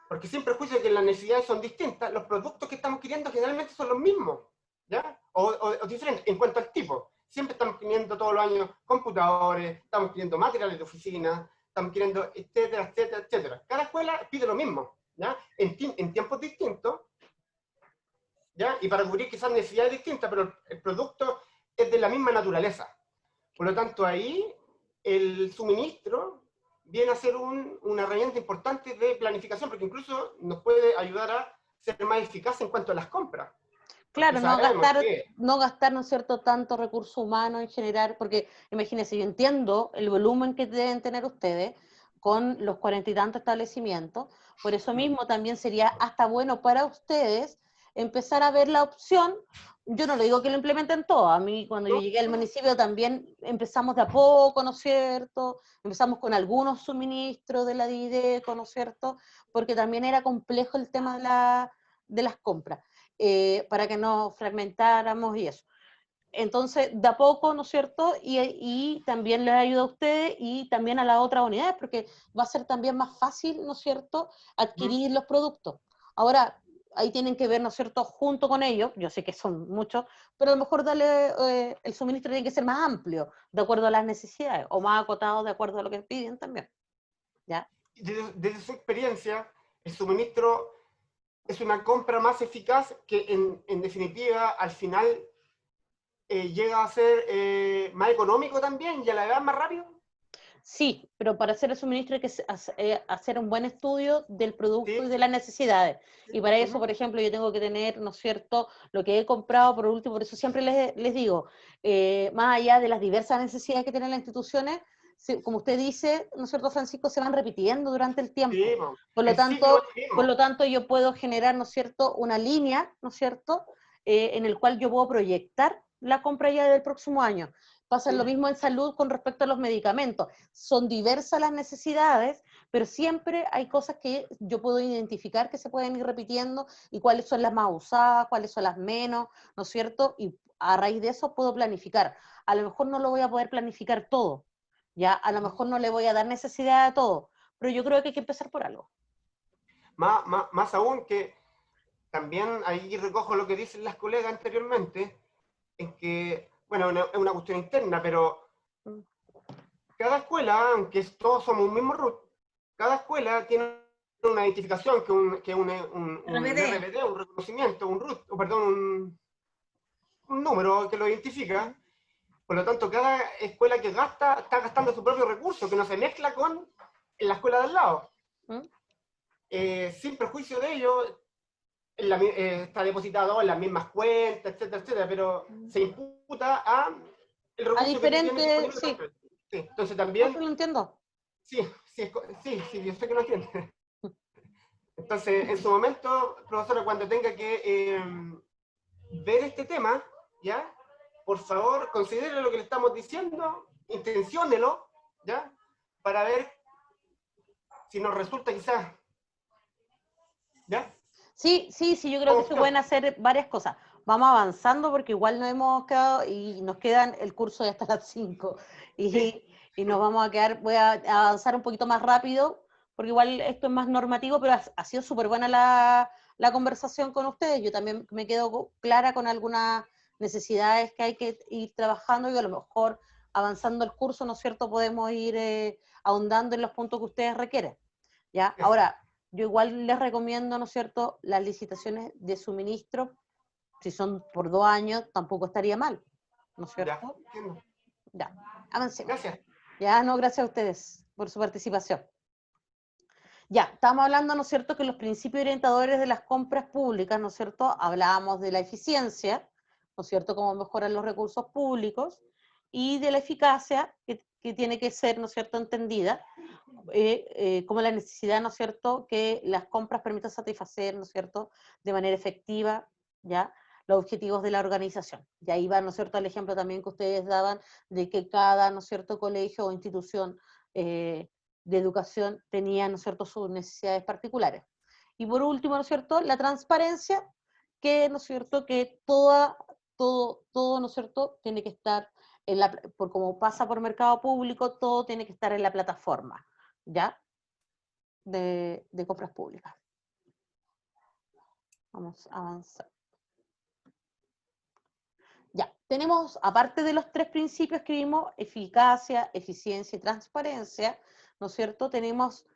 Porque sin perjuicio de que las necesidades son distintas, los productos que estamos queriendo generalmente son los mismos, ¿ya? O diferentes en cuanto al tipo. Siempre estamos queriendo todos los años computadores, estamos queriendo materiales de oficina, estamos queriendo etcétera, etcétera, etcétera. Cada escuela pide lo mismo, ¿ya? En tiempos distintos, ¿ya? Y para cubrir quizás necesidades distintas, pero el producto es de la misma naturaleza. Por lo tanto, ahí el suministro viene a ser una herramienta importante de planificación, porque incluso nos puede ayudar a ser más eficaz en cuanto a las compras. Claro, no gastar, ¿no es cierto?, tanto recurso humano en general, porque imagínense, yo entiendo el volumen que deben tener ustedes con los 40 y tantos establecimientos, por eso mismo también sería hasta bueno para ustedes empezar a ver la opción. Yo no le digo que lo implementen todo, a mí cuando yo llegué al municipio también empezamos de a poco, ¿no es cierto? Empezamos con algunos suministros de la Dideco, ¿no es cierto? Porque también era complejo el tema de las compras, para que no fragmentáramos y eso. Entonces, de a poco, ¿no es cierto? Y también les ayuda a ustedes y también a las otras unidades, porque va a ser también más fácil, ¿no es cierto?, adquirir los productos. Ahora, ahí tienen que ver, ¿no es cierto?, junto con ellos, yo sé que son muchos, pero a lo mejor el suministro tiene que ser más amplio, de acuerdo a las necesidades, o más acotado de acuerdo a lo que piden también. ¿Ya? Desde su experiencia, el suministro es una compra más eficaz que en definitiva al final llega a ser más económico también y a la vez más rápido. Sí, pero para hacer el suministro hay que hacer un buen estudio del producto Sí. y de las necesidades. Y para eso, Ujú. por ejemplo, yo tengo que tener, ¿no es cierto?, lo que he comprado por último, por eso siempre les digo, más allá de las diversas necesidades que tienen las instituciones, como usted dice, ¿no es cierto, Francisco?, se van repitiendo durante el tiempo. Sí, po. Por lo El ciclo es tanto, el mismo. por lo tanto, yo puedo generar, ¿no es cierto?, una línea, ¿no es cierto?, en el cual yo puedo proyectar la compra ya del próximo año. Pasa lo mismo en salud con respecto a los medicamentos. Son diversas las necesidades, pero siempre hay cosas que yo puedo identificar que se pueden ir repitiendo y cuáles son las más usadas, cuáles son las menos, ¿no es cierto? Y a raíz de eso puedo planificar. A lo mejor no lo voy a poder planificar todo, ¿ya? A lo mejor no le voy a dar necesidad a todo, pero yo creo que hay que empezar por algo. Más aún que también ahí recojo lo que dicen las colegas anteriormente, en que, bueno, es una cuestión interna, pero cada escuela, aunque todos somos un mismo root, cada escuela tiene una identificación, que un RBD. RBD, un reconocimiento, un root, o perdón, un número que lo identifica. Por lo tanto, cada escuela que gasta, está gastando su propio recurso, que no se mezcla con la escuela de al lado. Sin perjuicio de ello, está depositado en las mismas cuentas, etcétera, etcétera, pero se imputa a el A recurso que tú tienes diferentes, disponible. sí, Sí, entonces no, también, sí lo entiendo. sí, yo sé que lo entiende. Entonces, en su momento, profesora, cuando tenga que ver este tema, ¿ya? Por favor, considere lo que le estamos diciendo, intenciónelo, ¿ya? Para ver si nos resulta quizás, ¿ya? Sí, yo creo que se pueden hacer varias cosas. Vamos avanzando porque igual nos hemos quedado y nos quedan el curso de hasta las 5 y nos vamos a quedar, voy a avanzar un poquito más rápido porque igual esto es más normativo, pero ha sido súper buena la conversación con ustedes. Yo también me quedo clara con algunas necesidades que hay que ir trabajando y a lo mejor avanzando el curso, ¿no es cierto?, podemos ir ahondando en los puntos que ustedes requieren. ¿Ya? Ahora, yo igual les recomiendo, ¿no es cierto?, las licitaciones de suministro, si son por 2 años, tampoco estaría mal, ¿no es cierto? Ya, avancemos. Gracias. Ya, no, gracias a ustedes por su participación. Ya, estamos hablando, ¿no es cierto?, que los principios orientadores de las compras públicas, ¿no es cierto?, hablábamos de la eficiencia, ¿no es cierto?, cómo mejorar los recursos públicos, y de la eficacia, que tiene que ser, ¿no es cierto?, entendida como la necesidad, ¿no es cierto?, que las compras permitan satisfacer, ¿no es cierto?, de manera efectiva, ¿ya?, los objetivos de la organización. Y ahí va, ¿no es cierto?, el ejemplo también que ustedes daban de que cada, ¿no es cierto?, colegio o institución de educación tenía, ¿no es cierto?, sus necesidades particulares. Y por último, ¿no es cierto?, la transparencia, que, ¿no es cierto?, que todo, ¿no es cierto?, tiene que estar, por como pasa por mercado público, todo tiene que estar en la plataforma, ¿ya?, de compras públicas. Vamos a avanzar. Ya, tenemos, aparte de los 3 principios que vimos, eficacia, eficiencia y transparencia, ¿no es cierto?, tenemos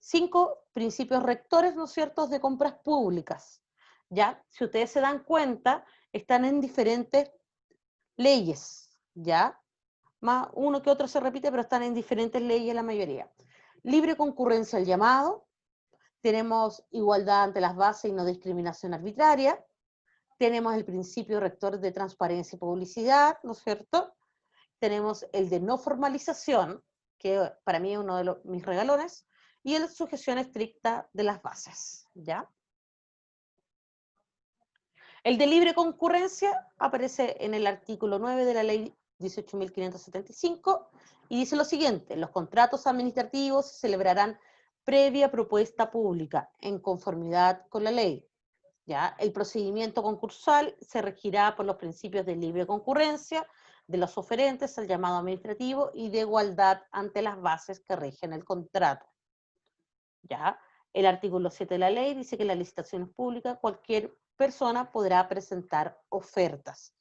5 principios rectores, ¿no es cierto?, de compras públicas, ¿ya? Si ustedes se dan cuenta, están en diferentes leyes, ¿ya? Más uno que otro se repite, pero están en diferentes leyes la mayoría. Libre concurrencia al llamado, tenemos igualdad ante las bases y no discriminación arbitraria, tenemos el principio rector de transparencia y publicidad, ¿no es cierto? Tenemos el de no formalización, que para mí es uno de mis regalones, y el sujeción estricta de las bases, ¿ya? El de libre concurrencia aparece en el artículo 9 de la ley 18.575 y dice lo siguiente: los contratos administrativos se celebrarán previa propuesta pública en conformidad con la ley. ¿Ya? El procedimiento concursal se regirá por los principios de libre concurrencia, de los oferentes, el llamado administrativo, y de igualdad ante las bases que rigen el contrato. ¿Ya? El artículo 7 de la ley dice que en las licitaciones públicas cualquier persona podrá presentar ofertas.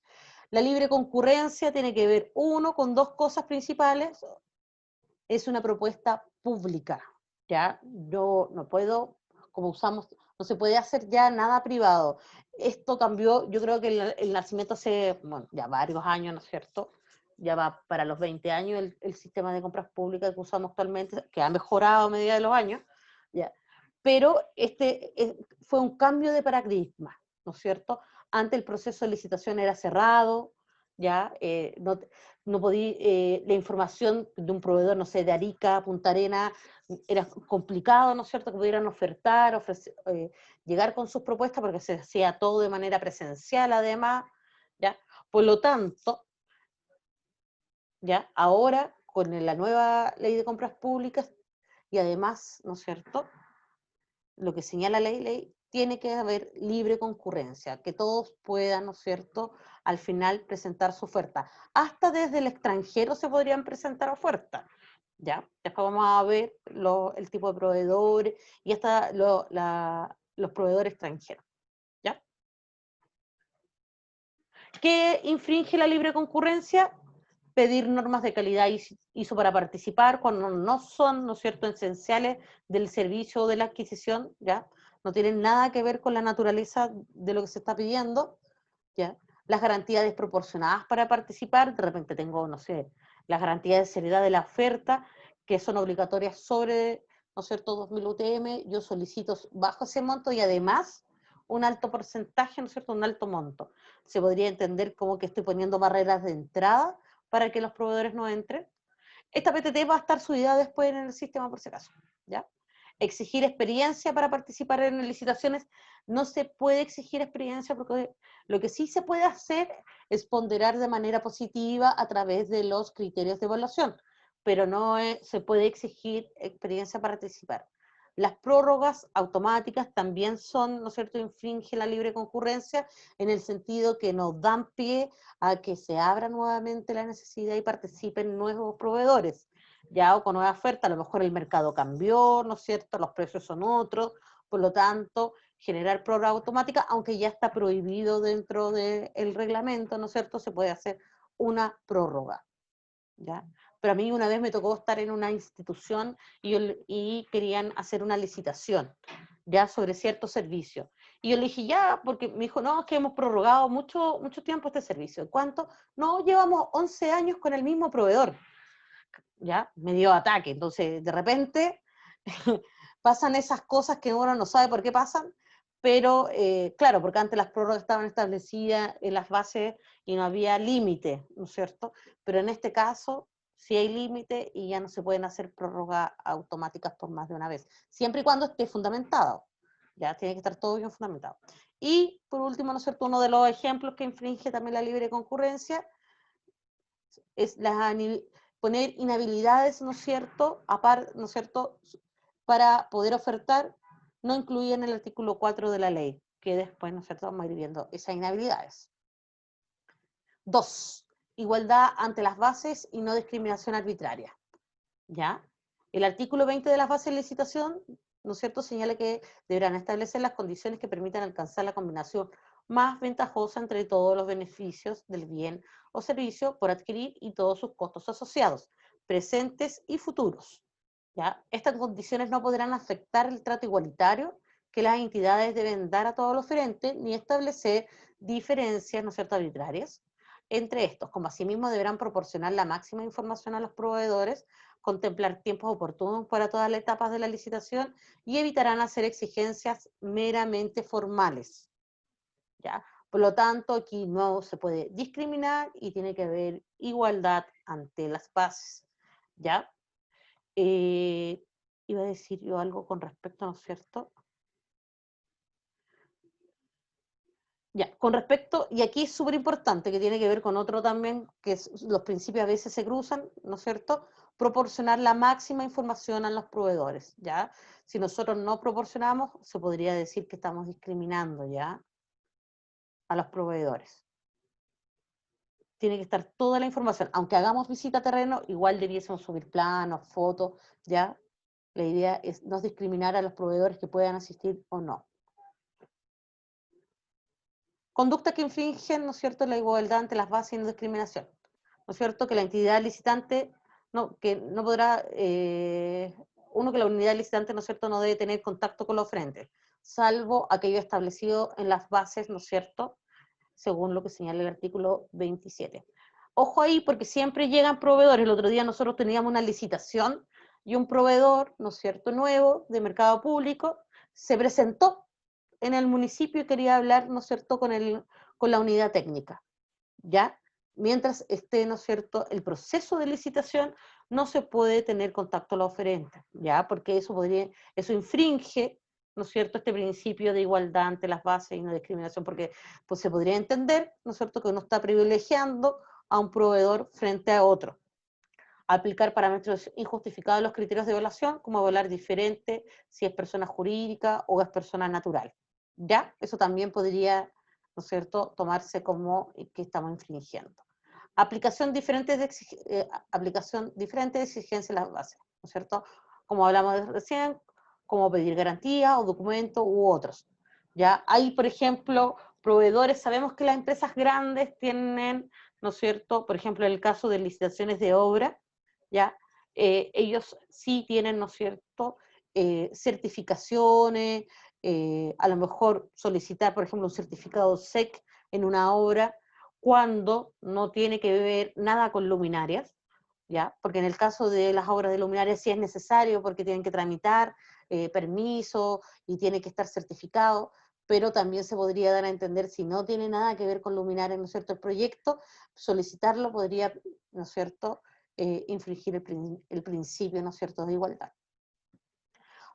La libre concurrencia tiene que ver, uno, con dos cosas principales. Es una propuesta pública, ¿ya? Yo no puedo, como usamos, no se puede hacer ya nada privado. Esto cambió, yo creo que el nacimiento hace, bueno, ya varios años, ¿no es cierto? Ya va para los 20 años el sistema de compras públicas que usamos actualmente, que ha mejorado a medida de los años, ¿ya? Pero fue un cambio de paradigma, ¿no es cierto? Antes el proceso de licitación era cerrado, ¿ya? No podía, la información de un proveedor, no sé, de Arica, Punta Arenas, era complicado, ¿no es cierto?, que pudieran ofertar, llegar con sus propuestas, porque se hacía todo de manera presencial además, ¿ya? Por lo tanto, ¿ya? Ahora, con la nueva ley de compras públicas, y además, ¿no es cierto?, lo que señala la ley, tiene que haber libre concurrencia, que todos puedan, ¿no es cierto?, al final presentar su oferta. Hasta desde el extranjero se podrían presentar ofertas, ¿ya? Después vamos a ver el tipo de proveedores y hasta los proveedores extranjeros, ¿ya? ¿Qué infringe la libre concurrencia? Pedir normas de calidad ISO para participar cuando no son, ¿no es cierto?, esenciales del servicio o de la adquisición, ¿ya? No tienen nada que ver con la naturaleza de lo que se está pidiendo, ¿ya? Las garantías desproporcionadas para participar, de repente tengo, no sé, las garantías de seriedad de la oferta, que son obligatorias sobre, ¿no es cierto?, 2.000 UTM, yo solicito bajo ese monto y además un alto porcentaje, ¿no es cierto?, un alto monto. Se podría entender como que estoy poniendo barreras de entrada para que los proveedores no entren. Esta PTT va a estar subida después en el sistema por si acaso, ¿ya? Exigir experiencia para participar en licitaciones. No se puede exigir experiencia porque lo que sí se puede hacer es ponderar de manera positiva a través de los criterios de evaluación, pero no se puede exigir experiencia para participar. Las prórrogas automáticas también son, ¿no es cierto?, infringen la libre concurrencia en el sentido que nos dan pie a que se abra nuevamente la necesidad y participen nuevos proveedores, ya, o con nueva oferta. A lo mejor el mercado cambió, ¿no es cierto?, los precios son otros, por lo tanto, generar prórroga automática, aunque ya está prohibido dentro del reglamento, ¿no es cierto?, se puede hacer una prórroga, ¿ya? Pero a mí una vez me tocó estar en una institución y querían hacer una licitación, ya, sobre cierto servicio. Y yo le dije, ya, porque me dijo, no, es que hemos prorrogado mucho tiempo este servicio. ¿Cuánto? No, llevamos 11 años con el mismo proveedor. Ya, me dio ataque. Entonces, de repente, pasan esas cosas que uno no sabe por qué pasan, pero claro, porque antes las prórrogas estaban establecidas en las bases y no había límite, ¿no es cierto? Pero en este caso sí hay límite y ya no se pueden hacer prórrogas automáticas por más de una vez, siempre y cuando esté fundamentado, ya tiene que estar todo bien fundamentado. Y por último, ¿no es cierto?, uno de los ejemplos que infringe también la libre concurrencia es poner inhabilidades, ¿no es cierto?, ¿no es cierto?, para poder ofertar, no incluía en el artículo 4 de la ley, que después, ¿no es cierto?, vamos a ir viendo esas inhabilidades. 2. Igualdad ante las bases y no discriminación arbitraria. ¿Ya? El artículo 20 de las bases de licitación, ¿no es cierto?, señala que deberán establecer las condiciones que permitan alcanzar la combinación más ventajosa entre todos los beneficios del bien o servicio por adquirir y todos sus costos asociados, presentes y futuros. ¿Ya? Estas condiciones no podrán afectar el trato igualitario que las entidades deben dar a todos los oferentes, ni establecer diferencias, ¿no es cierto?, arbitrarias entre estos, como asimismo deberán proporcionar la máxima información a los proveedores, contemplar tiempos oportunos para todas las etapas de la licitación y evitarán hacer exigencias meramente formales, ¿ya? Por lo tanto, aquí no se puede discriminar y tiene que haber igualdad ante las bases, ¿ya? Iba a decir yo algo con respecto, ¿no es cierto?, Ya, con respecto, y aquí es súper importante, que tiene que ver con otro también, que los principios a veces se cruzan, ¿no es cierto? Proporcionar la máxima información a los proveedores, ¿ya? Si nosotros no proporcionamos, se podría decir que estamos discriminando, ¿ya? A los proveedores. Tiene que estar toda la información. Aunque hagamos visita a terreno, igual debiésemos subir planos, fotos, ¿ya? La idea es no discriminar a los proveedores que puedan asistir o no. Conducta que infringen, ¿no es cierto?, la igualdad ante las bases y no discriminación. ¿No es cierto? Que la entidad licitante, que no podrá, que la unidad licitante, ¿no es cierto?, no debe tener contacto con los oferentes, salvo aquello establecido en las bases, ¿no es cierto?, según lo que señala el artículo 27. Ojo ahí, porque siempre llegan proveedores. El otro día nosotros teníamos una licitación y un proveedor, ¿no es cierto?, nuevo, de mercado público, se presentó en el municipio y quería hablar, ¿no es cierto?, con la unidad técnica, ¿ya? Mientras esté, ¿no es cierto?, el proceso de licitación, no se puede tener contacto a la oferente, ¿ya? Porque eso infringe, ¿no es cierto?, este principio de igualdad ante las bases y no discriminación, porque pues, se podría entender, ¿no es cierto?, que uno está privilegiando a un proveedor frente a otro. Aplicar parámetros injustificados a los criterios de evaluación, como evaluar diferente si es persona jurídica o es persona natural. ¿Ya? Eso también podría, ¿no es cierto?, tomarse como que estamos infringiendo. Aplicación diferente de exigencia en las bases, ¿no es cierto? Como hablamos recién, como pedir garantía o documento u otros. ¿Ya? Hay, por ejemplo, proveedores, sabemos que las empresas grandes tienen, ¿no es cierto?, por ejemplo, en el caso de licitaciones de obra, ¿ya? Ellos sí tienen, ¿no es cierto?, certificaciones, a lo mejor solicitar, por ejemplo, un certificado SEC en una obra cuando no tiene que ver nada con luminarias, ¿ya? Porque en el caso de las obras de luminarias sí es necesario porque tienen que tramitar permiso y tiene que estar certificado, pero también se podría dar a entender si no tiene nada que ver con luminarias, ¿no es cierto?, el proyecto, solicitarlo podría, ¿no es cierto?, infringir el principio, ¿no es cierto?, de igualdad.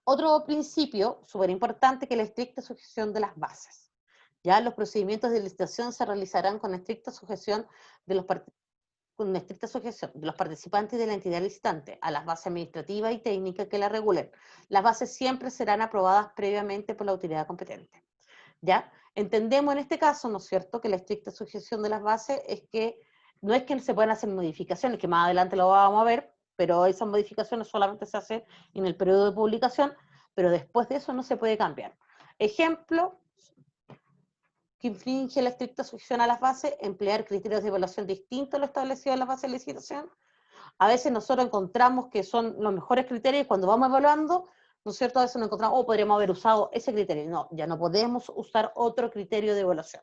Otro principio súper importante, que es la estricta sujeción de las bases. Ya los procedimientos de licitación se realizarán con estricta sujeción de los participantes de la entidad licitante a las bases administrativas y técnicas que la regulen. Las bases siempre serán aprobadas previamente por la autoridad competente. ¿Ya? Entendemos en este caso, ¿no es cierto?, que la estricta sujeción de las bases es que no es que se puedan hacer modificaciones, que más adelante lo vamos a ver, pero esas modificaciones solamente se hacen en el periodo de publicación, pero después de eso no se puede cambiar. Ejemplo que infringe la estricta sujeción a las bases: emplear criterios de evaluación distintos a lo establecido en las bases de licitación. A veces nosotros encontramos que son los mejores criterios y cuando vamos evaluando, ¿no es cierto?, a veces nos encontramos, podríamos haber usado ese criterio. No, ya no podemos usar otro criterio de evaluación.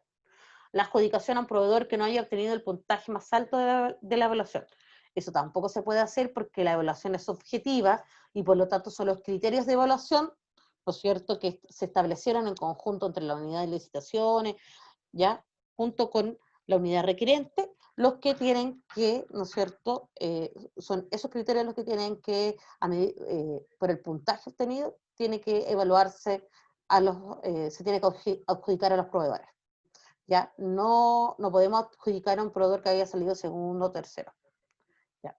La adjudicación a un proveedor que no haya obtenido el puntaje más alto de la evaluación. Eso tampoco se puede hacer porque la evaluación es subjetiva y por lo tanto son los criterios de evaluación, ¿no es cierto?, que se establecieron en conjunto entre la unidad de licitaciones, ¿ya?, junto con la unidad requerente, los que tienen que, ¿no es cierto?, son esos criterios los que tienen que, por el puntaje obtenido, tiene que evaluarse se tiene que adjudicar a los proveedores. ¿Ya? No podemos adjudicar a un proveedor que haya salido segundo o tercero. ¿Ya?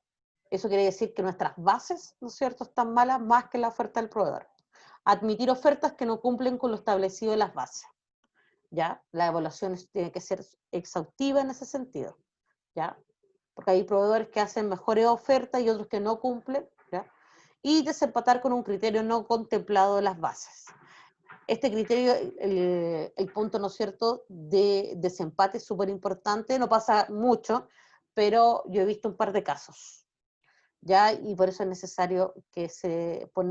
Eso quiere decir que nuestras bases, ¿no es cierto?, están malas más que la oferta del proveedor. Admitir ofertas que no cumplen con lo establecido en las bases. ¿Ya? La evaluación tiene que ser exhaustiva en ese sentido. ¿Ya? Porque hay proveedores que hacen mejores ofertas y otros que no cumplen. ¿Ya? Y desempatar con un criterio no contemplado en las bases. Este criterio, el punto, ¿no es cierto?, de desempate es súper importante, no pasa mucho, pero yo he visto un par de casos, ¿ya? Y por eso es necesario que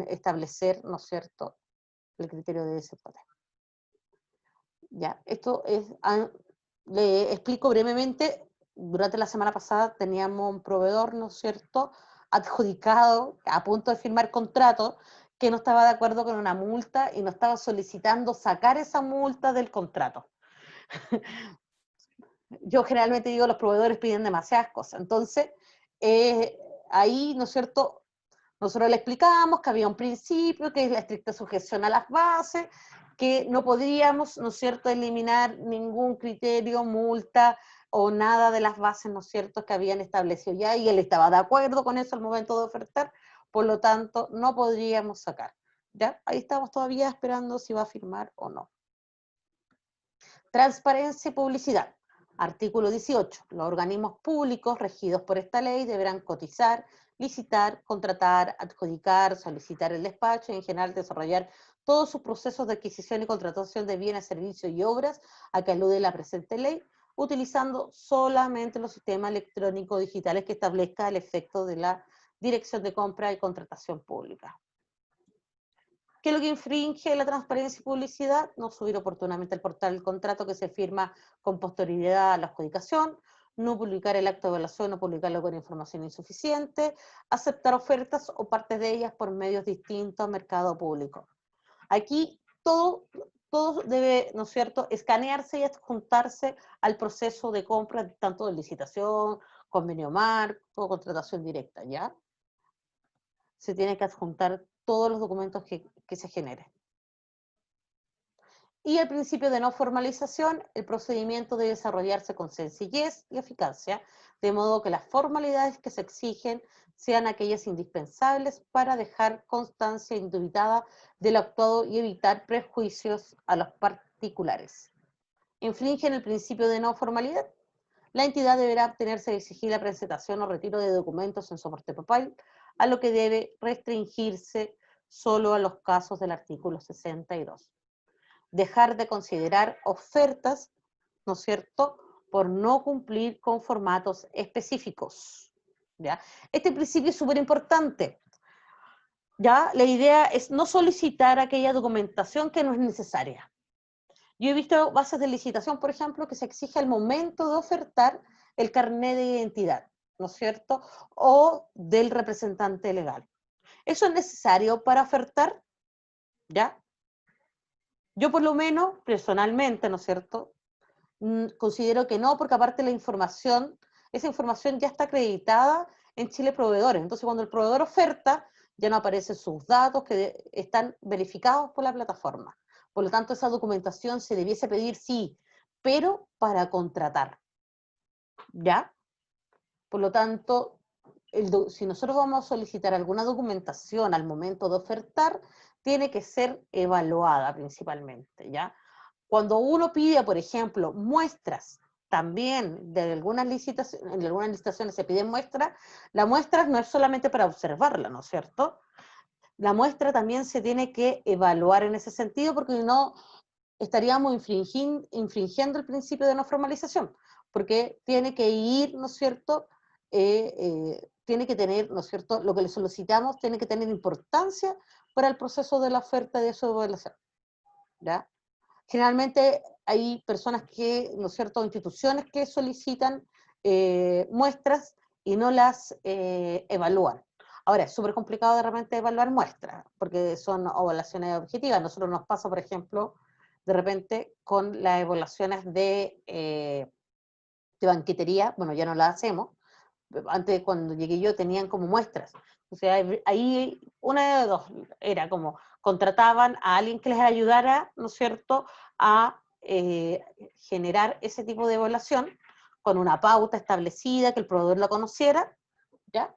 establecer, ¿no es cierto?, el criterio de desempate. ¿Ya? Esto es, le explico brevemente. Durante la semana pasada teníamos un proveedor, ¿no es cierto?, adjudicado, a punto de firmar contrato, que no estaba de acuerdo con una multa y nos estaba solicitando sacar esa multa del contrato. Yo generalmente digo, los proveedores piden demasiadas cosas. Entonces, ahí, ¿no es cierto?, nosotros le explicamos que había un principio, que es la estricta sujeción a las bases, que no podríamos, ¿no es cierto?, eliminar ningún criterio, multa o nada de las bases, ¿no es cierto?, que habían establecido ya, y él estaba de acuerdo con eso al momento de ofertar, por lo tanto, no podríamos sacar. ¿Ya? Ahí estamos todavía esperando si va a firmar o no. Transparencia y publicidad. Artículo 18. Los organismos públicos regidos por esta ley deberán cotizar, licitar, contratar, adjudicar, solicitar el despacho y en general desarrollar todos sus procesos de adquisición y contratación de bienes, servicios y obras a que alude la presente ley, utilizando solamente los sistemas electrónicos digitales que establezca el efecto de la Dirección de Compra y Contratación Pública. ¿Qué es lo que infringe la transparencia y publicidad? No subir oportunamente al portal el contrato que se firma con posterioridad a la adjudicación, no publicar el acto de evaluación o publicarlo con información insuficiente, aceptar ofertas o partes de ellas por medios distintos al mercado público. Aquí todo debe, ¿no es cierto?, escanearse y adjuntarse al proceso de compra, tanto de licitación, convenio marco, contratación directa, ¿ya? Se tiene que adjuntar todos los documentos que se generen. Y el principio de no formalización, el procedimiento debe desarrollarse con sencillez y eficacia, de modo que las formalidades que se exigen sean aquellas indispensables para dejar constancia indubitada del actuado y evitar prejuicios a los particulares. ¿Infringen el principio de no formalidad? La entidad deberá abstenerse de exigir la presentación o retiro de documentos en soporte papal, a lo que debe restringirse solo a los casos del artículo 62. Dejar de considerar ofertas, ¿no es cierto?, por no cumplir con formatos específicos. ¿Ya? Este principio es súper importante. ¿Ya? La idea es no solicitar aquella documentación que no es necesaria. Yo he visto bases de licitación, por ejemplo, que se exige al momento de ofertar el carnet de identidad, ¿no es cierto?, o del representante legal. ¿Eso es necesario para ofertar? ¿Ya? Yo por lo menos, personalmente, ¿no es cierto?, considero que no, porque aparte la información, esa información ya está acreditada en Chile Proveedores. Entonces, cuando el proveedor oferta, ya no aparecen sus datos que están verificados por la plataforma. Por lo tanto, esa documentación se debiese pedir, sí, pero para contratar. ¿Ya? Por lo tanto, si nosotros vamos a solicitar alguna documentación al momento de ofertar, tiene que ser evaluada principalmente, ¿ya? Cuando uno pide, por ejemplo, muestras, también de algunas licitaciones, en algunas licitaciones se piden muestras, la muestra no es solamente para observarla, ¿no es cierto? La muestra también se tiene que evaluar en ese sentido, porque si no estaríamos infringiendo el principio de no formalización, porque tiene que ir, ¿no es cierto?, tiene que tener, ¿no es cierto?, lo que le solicitamos tiene que tener importancia para el proceso de la oferta de su evaluación, ¿ya? Generalmente hay personas que, ¿no es cierto?, instituciones que solicitan muestras y no las evalúan. Ahora, es súper complicado de repente evaluar muestras, porque son evaluaciones objetivas. Nosotros nos pasa, por ejemplo, de repente con las evaluaciones de banquetería, bueno, ya no las hacemos, antes cuando llegué yo tenían como muestras. O sea, ahí una de dos, era como contrataban a alguien que les ayudara, ¿no es cierto?, a generar ese tipo de evaluación con una pauta establecida, que el proveedor la conociera, ¿ya?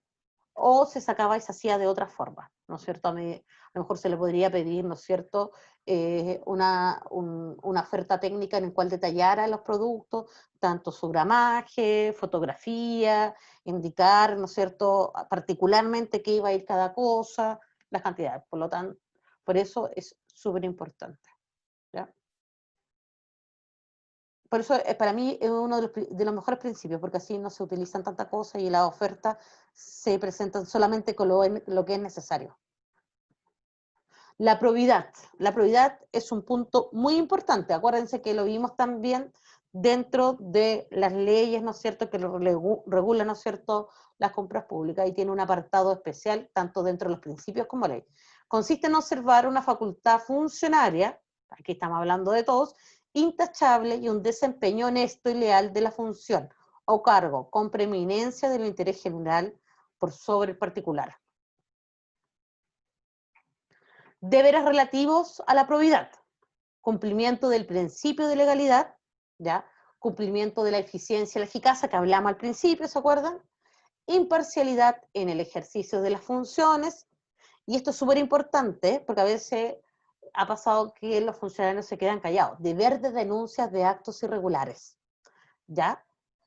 O se sacaba y se hacía de otra forma, ¿no es cierto? A lo mejor se le podría pedir, ¿no es cierto?, una oferta técnica en la cual detallara los productos, tanto su gramaje, fotografía, indicar, ¿no es cierto?, particularmente qué iba a ir cada cosa, las cantidades. Por lo tanto, por eso es súper importante, ¿ya? Por eso, para mí, es uno de los mejores principios, porque así no se utilizan tantas cosas y las ofertas se presentan solamente con lo que es necesario. La probidad. La probidad es un punto muy importante. Acuérdense que lo vimos también dentro de las leyes, ¿no es cierto?, que regulan, ¿no es cierto?, las compras públicas, y tiene un apartado especial, tanto dentro de los principios como ley. Consiste en observar una facultad funcionaria, aquí estamos hablando de todos, intachable y un desempeño honesto y leal de la función o cargo, con preeminencia del interés general por sobre el particular. Deberes relativos a la probidad. cumplimiento del principio de legalidad, ¿ya? Cumplimiento de la eficiencia y la eficacia que hablamos al principio, ¿se acuerdan? Imparcialidad en el ejercicio de las funciones, y esto es súper importante, porque a veces ha pasado que los funcionarios se quedan callados, deber de denuncias de actos irregulares, ¿ya?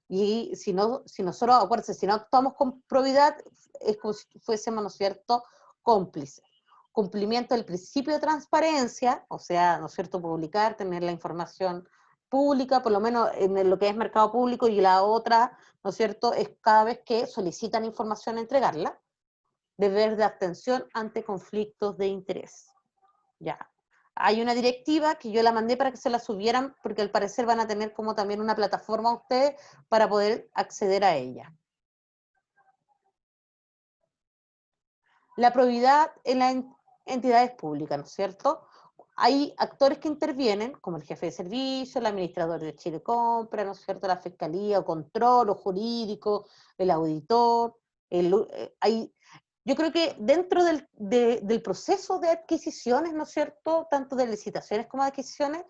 Y si nosotros, acuérdense, si no actuamos con probidad, es como si fuésemos, ¿no es cierto?, cómplices. Cumplimiento del principio de transparencia, o sea, ¿no es cierto?, publicar, tener la información pública, por lo menos en lo que es mercado público, y la otra, ¿no es cierto?, es cada vez que solicitan información entregarla. Deber de abstención ante conflictos de interés. Ya. Hay una directiva que yo la mandé para que se la subieran, porque al parecer van a tener como también una plataforma ustedes para poder acceder a ella. La probidad en las entidades públicas, ¿no es cierto? Hay actores que intervienen, como el jefe de servicio, el administrador de Chile Compra, ¿no es cierto?, la fiscalía o control o jurídico, el auditor, yo creo que dentro del proceso de adquisiciones, ¿no es cierto?, tanto de licitaciones como de adquisiciones,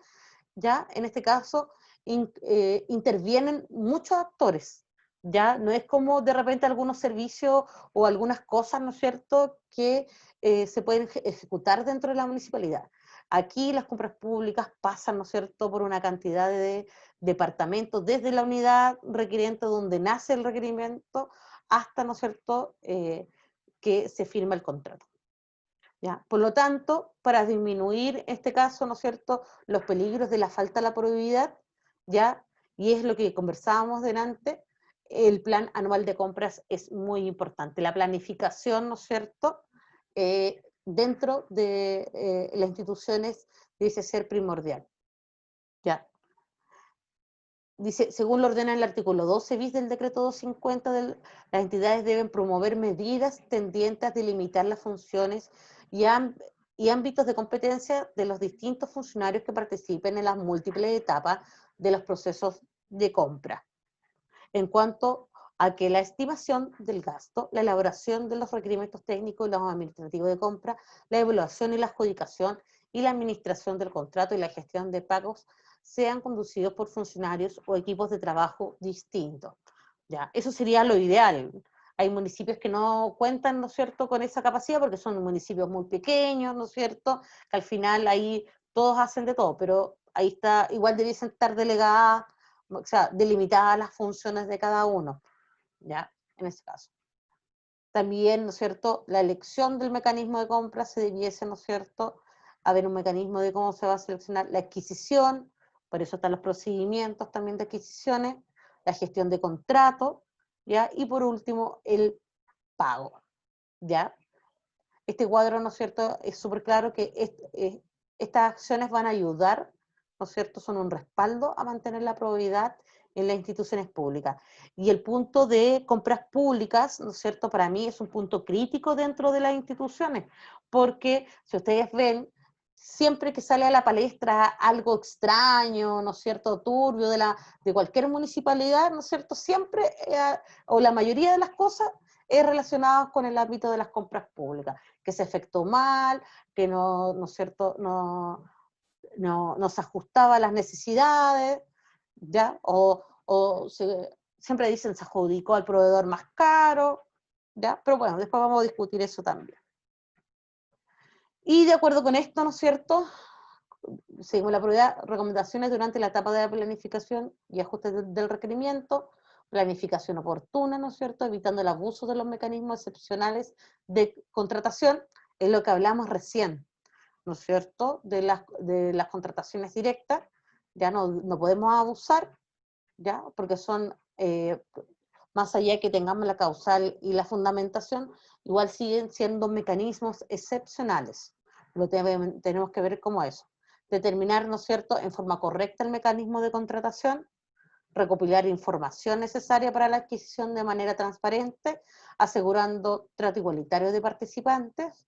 ya en este caso intervienen muchos actores, ya no es como de repente algunos servicios o algunas cosas, ¿no es cierto?, que se pueden ejecutar dentro de la municipalidad. Aquí las compras públicas pasan, ¿no es cierto?, por una cantidad de departamentos, desde la unidad requiriente donde nace el requerimiento, hasta, ¿no es cierto?, que se firma el contrato. ¿Ya? Por lo tanto, para disminuir este caso, ¿no es cierto?, los peligros de la falta de la probidad, ¿ya? Y es lo que conversábamos delante, el plan anual de compras es muy importante. La planificación, ¿no es cierto?, dentro de las instituciones dice ser primordial. ¿Ya? Dice, según lo ordena el artículo 12 bis del decreto 250, las entidades deben promover medidas tendientes a delimitar las funciones y ámbitos de competencia de los distintos funcionarios que participen en las múltiples etapas de los procesos de compra. En cuanto a que la estimación del gasto, la elaboración de los requerimientos técnicos y los administrativos de compra, la evaluación y la adjudicación y la administración del contrato y la gestión de pagos sean conducidos por funcionarios o equipos de trabajo distintos. ¿Ya? Eso sería lo ideal. Hay municipios que no cuentan, ¿no es cierto?, con esa capacidad porque son municipios muy pequeños, ¿no es cierto?, que al final ahí todos hacen de todo, pero ahí está, igual debiesen estar delegadas, o sea, delimitadas las funciones de cada uno, ¿ya? En este caso. También, ¿no es cierto?, la elección del mecanismo de compra se debiese, ¿no es cierto?, haber un mecanismo de cómo se va a seleccionar la adquisición, por eso están los procedimientos también de adquisiciones, la gestión de contrato, ¿ya? Y por último, el pago, ¿ya? Este cuadro, ¿no es cierto?, es súper claro que estas acciones van a ayudar, ¿no es cierto?, son un respaldo a mantener la probidad en las instituciones públicas. Y el punto de compras públicas, ¿no es cierto?, para mí es un punto crítico dentro de las instituciones, porque si ustedes ven, siempre que sale a la palestra algo extraño, ¿no es cierto?, turbio de cualquier municipalidad, ¿no es cierto?, siempre, o la mayoría de las cosas, es relacionado con el ámbito de las compras públicas, que se efectuó mal, que ¿no es cierto?, no se ajustaba a las necesidades, ¿ya? Siempre dicen se adjudicó al proveedor más caro, ¿ya? Pero bueno, después vamos a discutir eso también. Y de acuerdo con esto, ¿no es cierto?, según la probidad, recomendaciones durante la etapa de la planificación y ajuste del requerimiento, planificación oportuna, ¿no es cierto?, evitando el abuso de los mecanismos excepcionales de contratación, es lo que hablamos recién, ¿no es cierto?, de las contrataciones directas, ya no podemos abusar, ¿ya?, porque son, más allá de que tengamos la causal y la fundamentación, igual siguen siendo mecanismos excepcionales, lo tenemos que ver como eso. Determinar, ¿no es cierto?, en forma correcta el mecanismo de contratación, recopilar información necesaria para la adquisición de manera transparente, asegurando trato igualitario de participantes,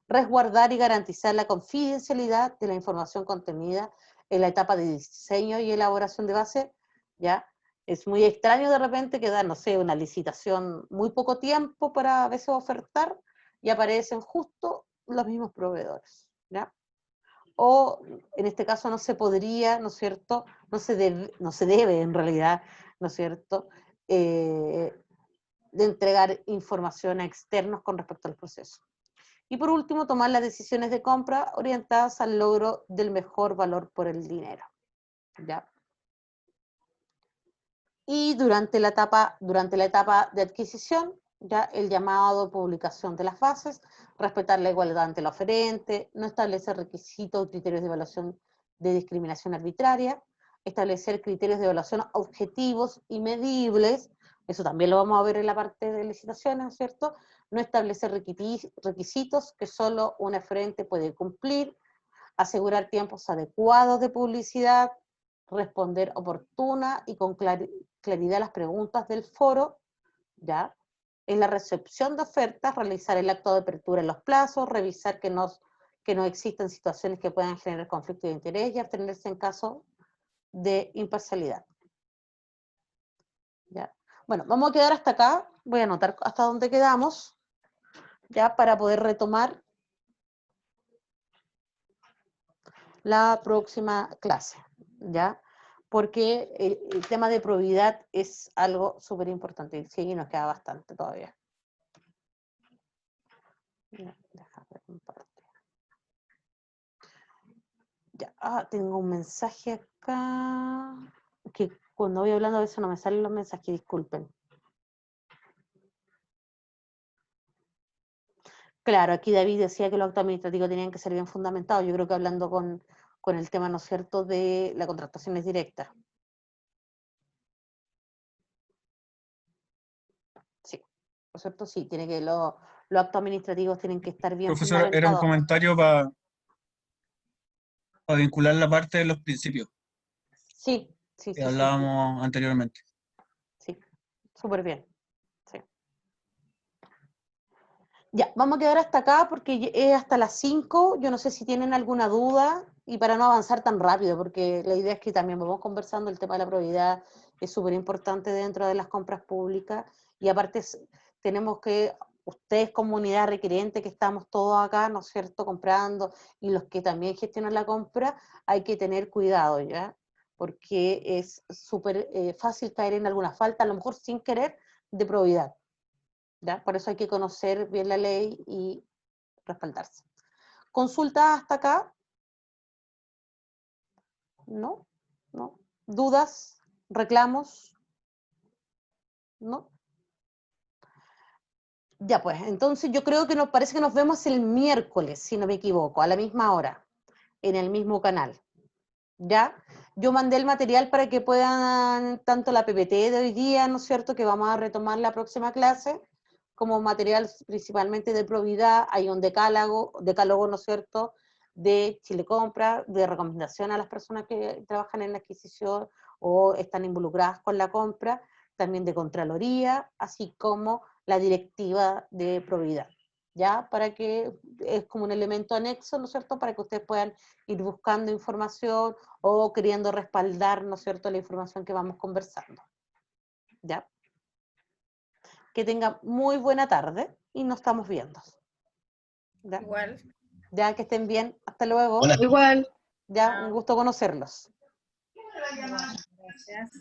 resguardar y garantizar la confidencialidad de la información contenida en la etapa de diseño y elaboración de base, ¿ya? Es muy extraño de repente que da, no sé, una licitación muy poco tiempo para a veces ofertar y aparecen justo los mismos proveedores, ¿ya? o en este caso no se podría, ¿no es cierto?, no se debe en realidad, ¿no es cierto?, de entregar información a externos con respecto al proceso. Y por último, tomar las decisiones de compra orientadas al logro del mejor valor por el dinero, ¿ya? Y durante la etapa de adquisición, ya el llamado publicación de las bases, respetar la igualdad ante el oferente, no establecer requisitos o criterios de evaluación de discriminación arbitraria, establecer criterios de evaluación objetivos y medibles, eso también lo vamos a ver en la parte de licitaciones, ¿no es cierto? No establecer requisitos que solo un oferente puede cumplir, asegurar tiempos adecuados de publicidad, responder oportuna y con claridad las preguntas del foro, ¿ya? En la recepción de ofertas, realizar el acto de apertura en los plazos, revisar que no existan situaciones que puedan generar conflicto de interés y abstenerse en caso de imparcialidad. ¿Ya? Bueno, vamos a quedar hasta acá, voy a anotar hasta dónde quedamos, ya para poder retomar la próxima clase, ¿ya? Porque el tema de probidad es algo súper importante, sí, nos queda bastante todavía. Ya, déjame compartir. Ya, tengo un mensaje acá, que cuando voy hablando a veces no me salen los mensajes, disculpen. Claro, aquí David decía que los actos administrativos tenían que ser bien fundamentados, yo creo que hablando con el tema, ¿no es cierto?, de la contratación es directa. Sí, ¿no es cierto? Sí, tiene que los actos administrativos tienen que estar bien Profesora, era un fundamentados. comentario para vincular la parte de los principios Sí, que hablábamos anteriormente. Sí, súper bien. Sí. Ya, vamos a quedar hasta acá porque es hasta las 5. Yo no sé si tienen alguna duda y para no avanzar tan rápido, porque la idea es que también vamos conversando el tema de la probidad, es súper importante dentro de las compras públicas y aparte tenemos que, ustedes comunidad requeriente que estamos todos acá, ¿no es cierto?, comprando y los que también gestionan la compra, hay que tener cuidado, ¿ya? Porque es súper fácil caer en alguna falta, a lo mejor sin querer, de probidad. ¿Ya? Por eso hay que conocer bien la ley y respaldarse. ¿Consultas hasta acá? ¿No? ¿No? ¿Dudas? ¿Reclamos? ¿No? Ya pues, entonces yo creo que nos parece que nos vemos el miércoles, si no me equivoco, a la misma hora, en el mismo canal. ¿Ya? Yo mandé el material para que puedan, tanto la PPT de hoy día, ¿no es cierto?, que vamos a retomar la próxima clase, como material principalmente de probidad, hay un decálogo, ¿no es cierto?, de Chile Compra, de recomendación a las personas que trabajan en la adquisición o están involucradas con la compra, también de Contraloría, así como la directiva de probidad, ¿ya? Para que, es como un elemento anexo, ¿no es cierto?, para que ustedes puedan ir buscando información o queriendo respaldar, ¿no es cierto?, la información que vamos conversando, ¿ya? Que tengan muy buena tarde y nos estamos viendo. ¿Ya? Igual. Ya, que estén bien. Hasta luego. Buenas Igual. Ya, un gusto conocerlos. Gracias.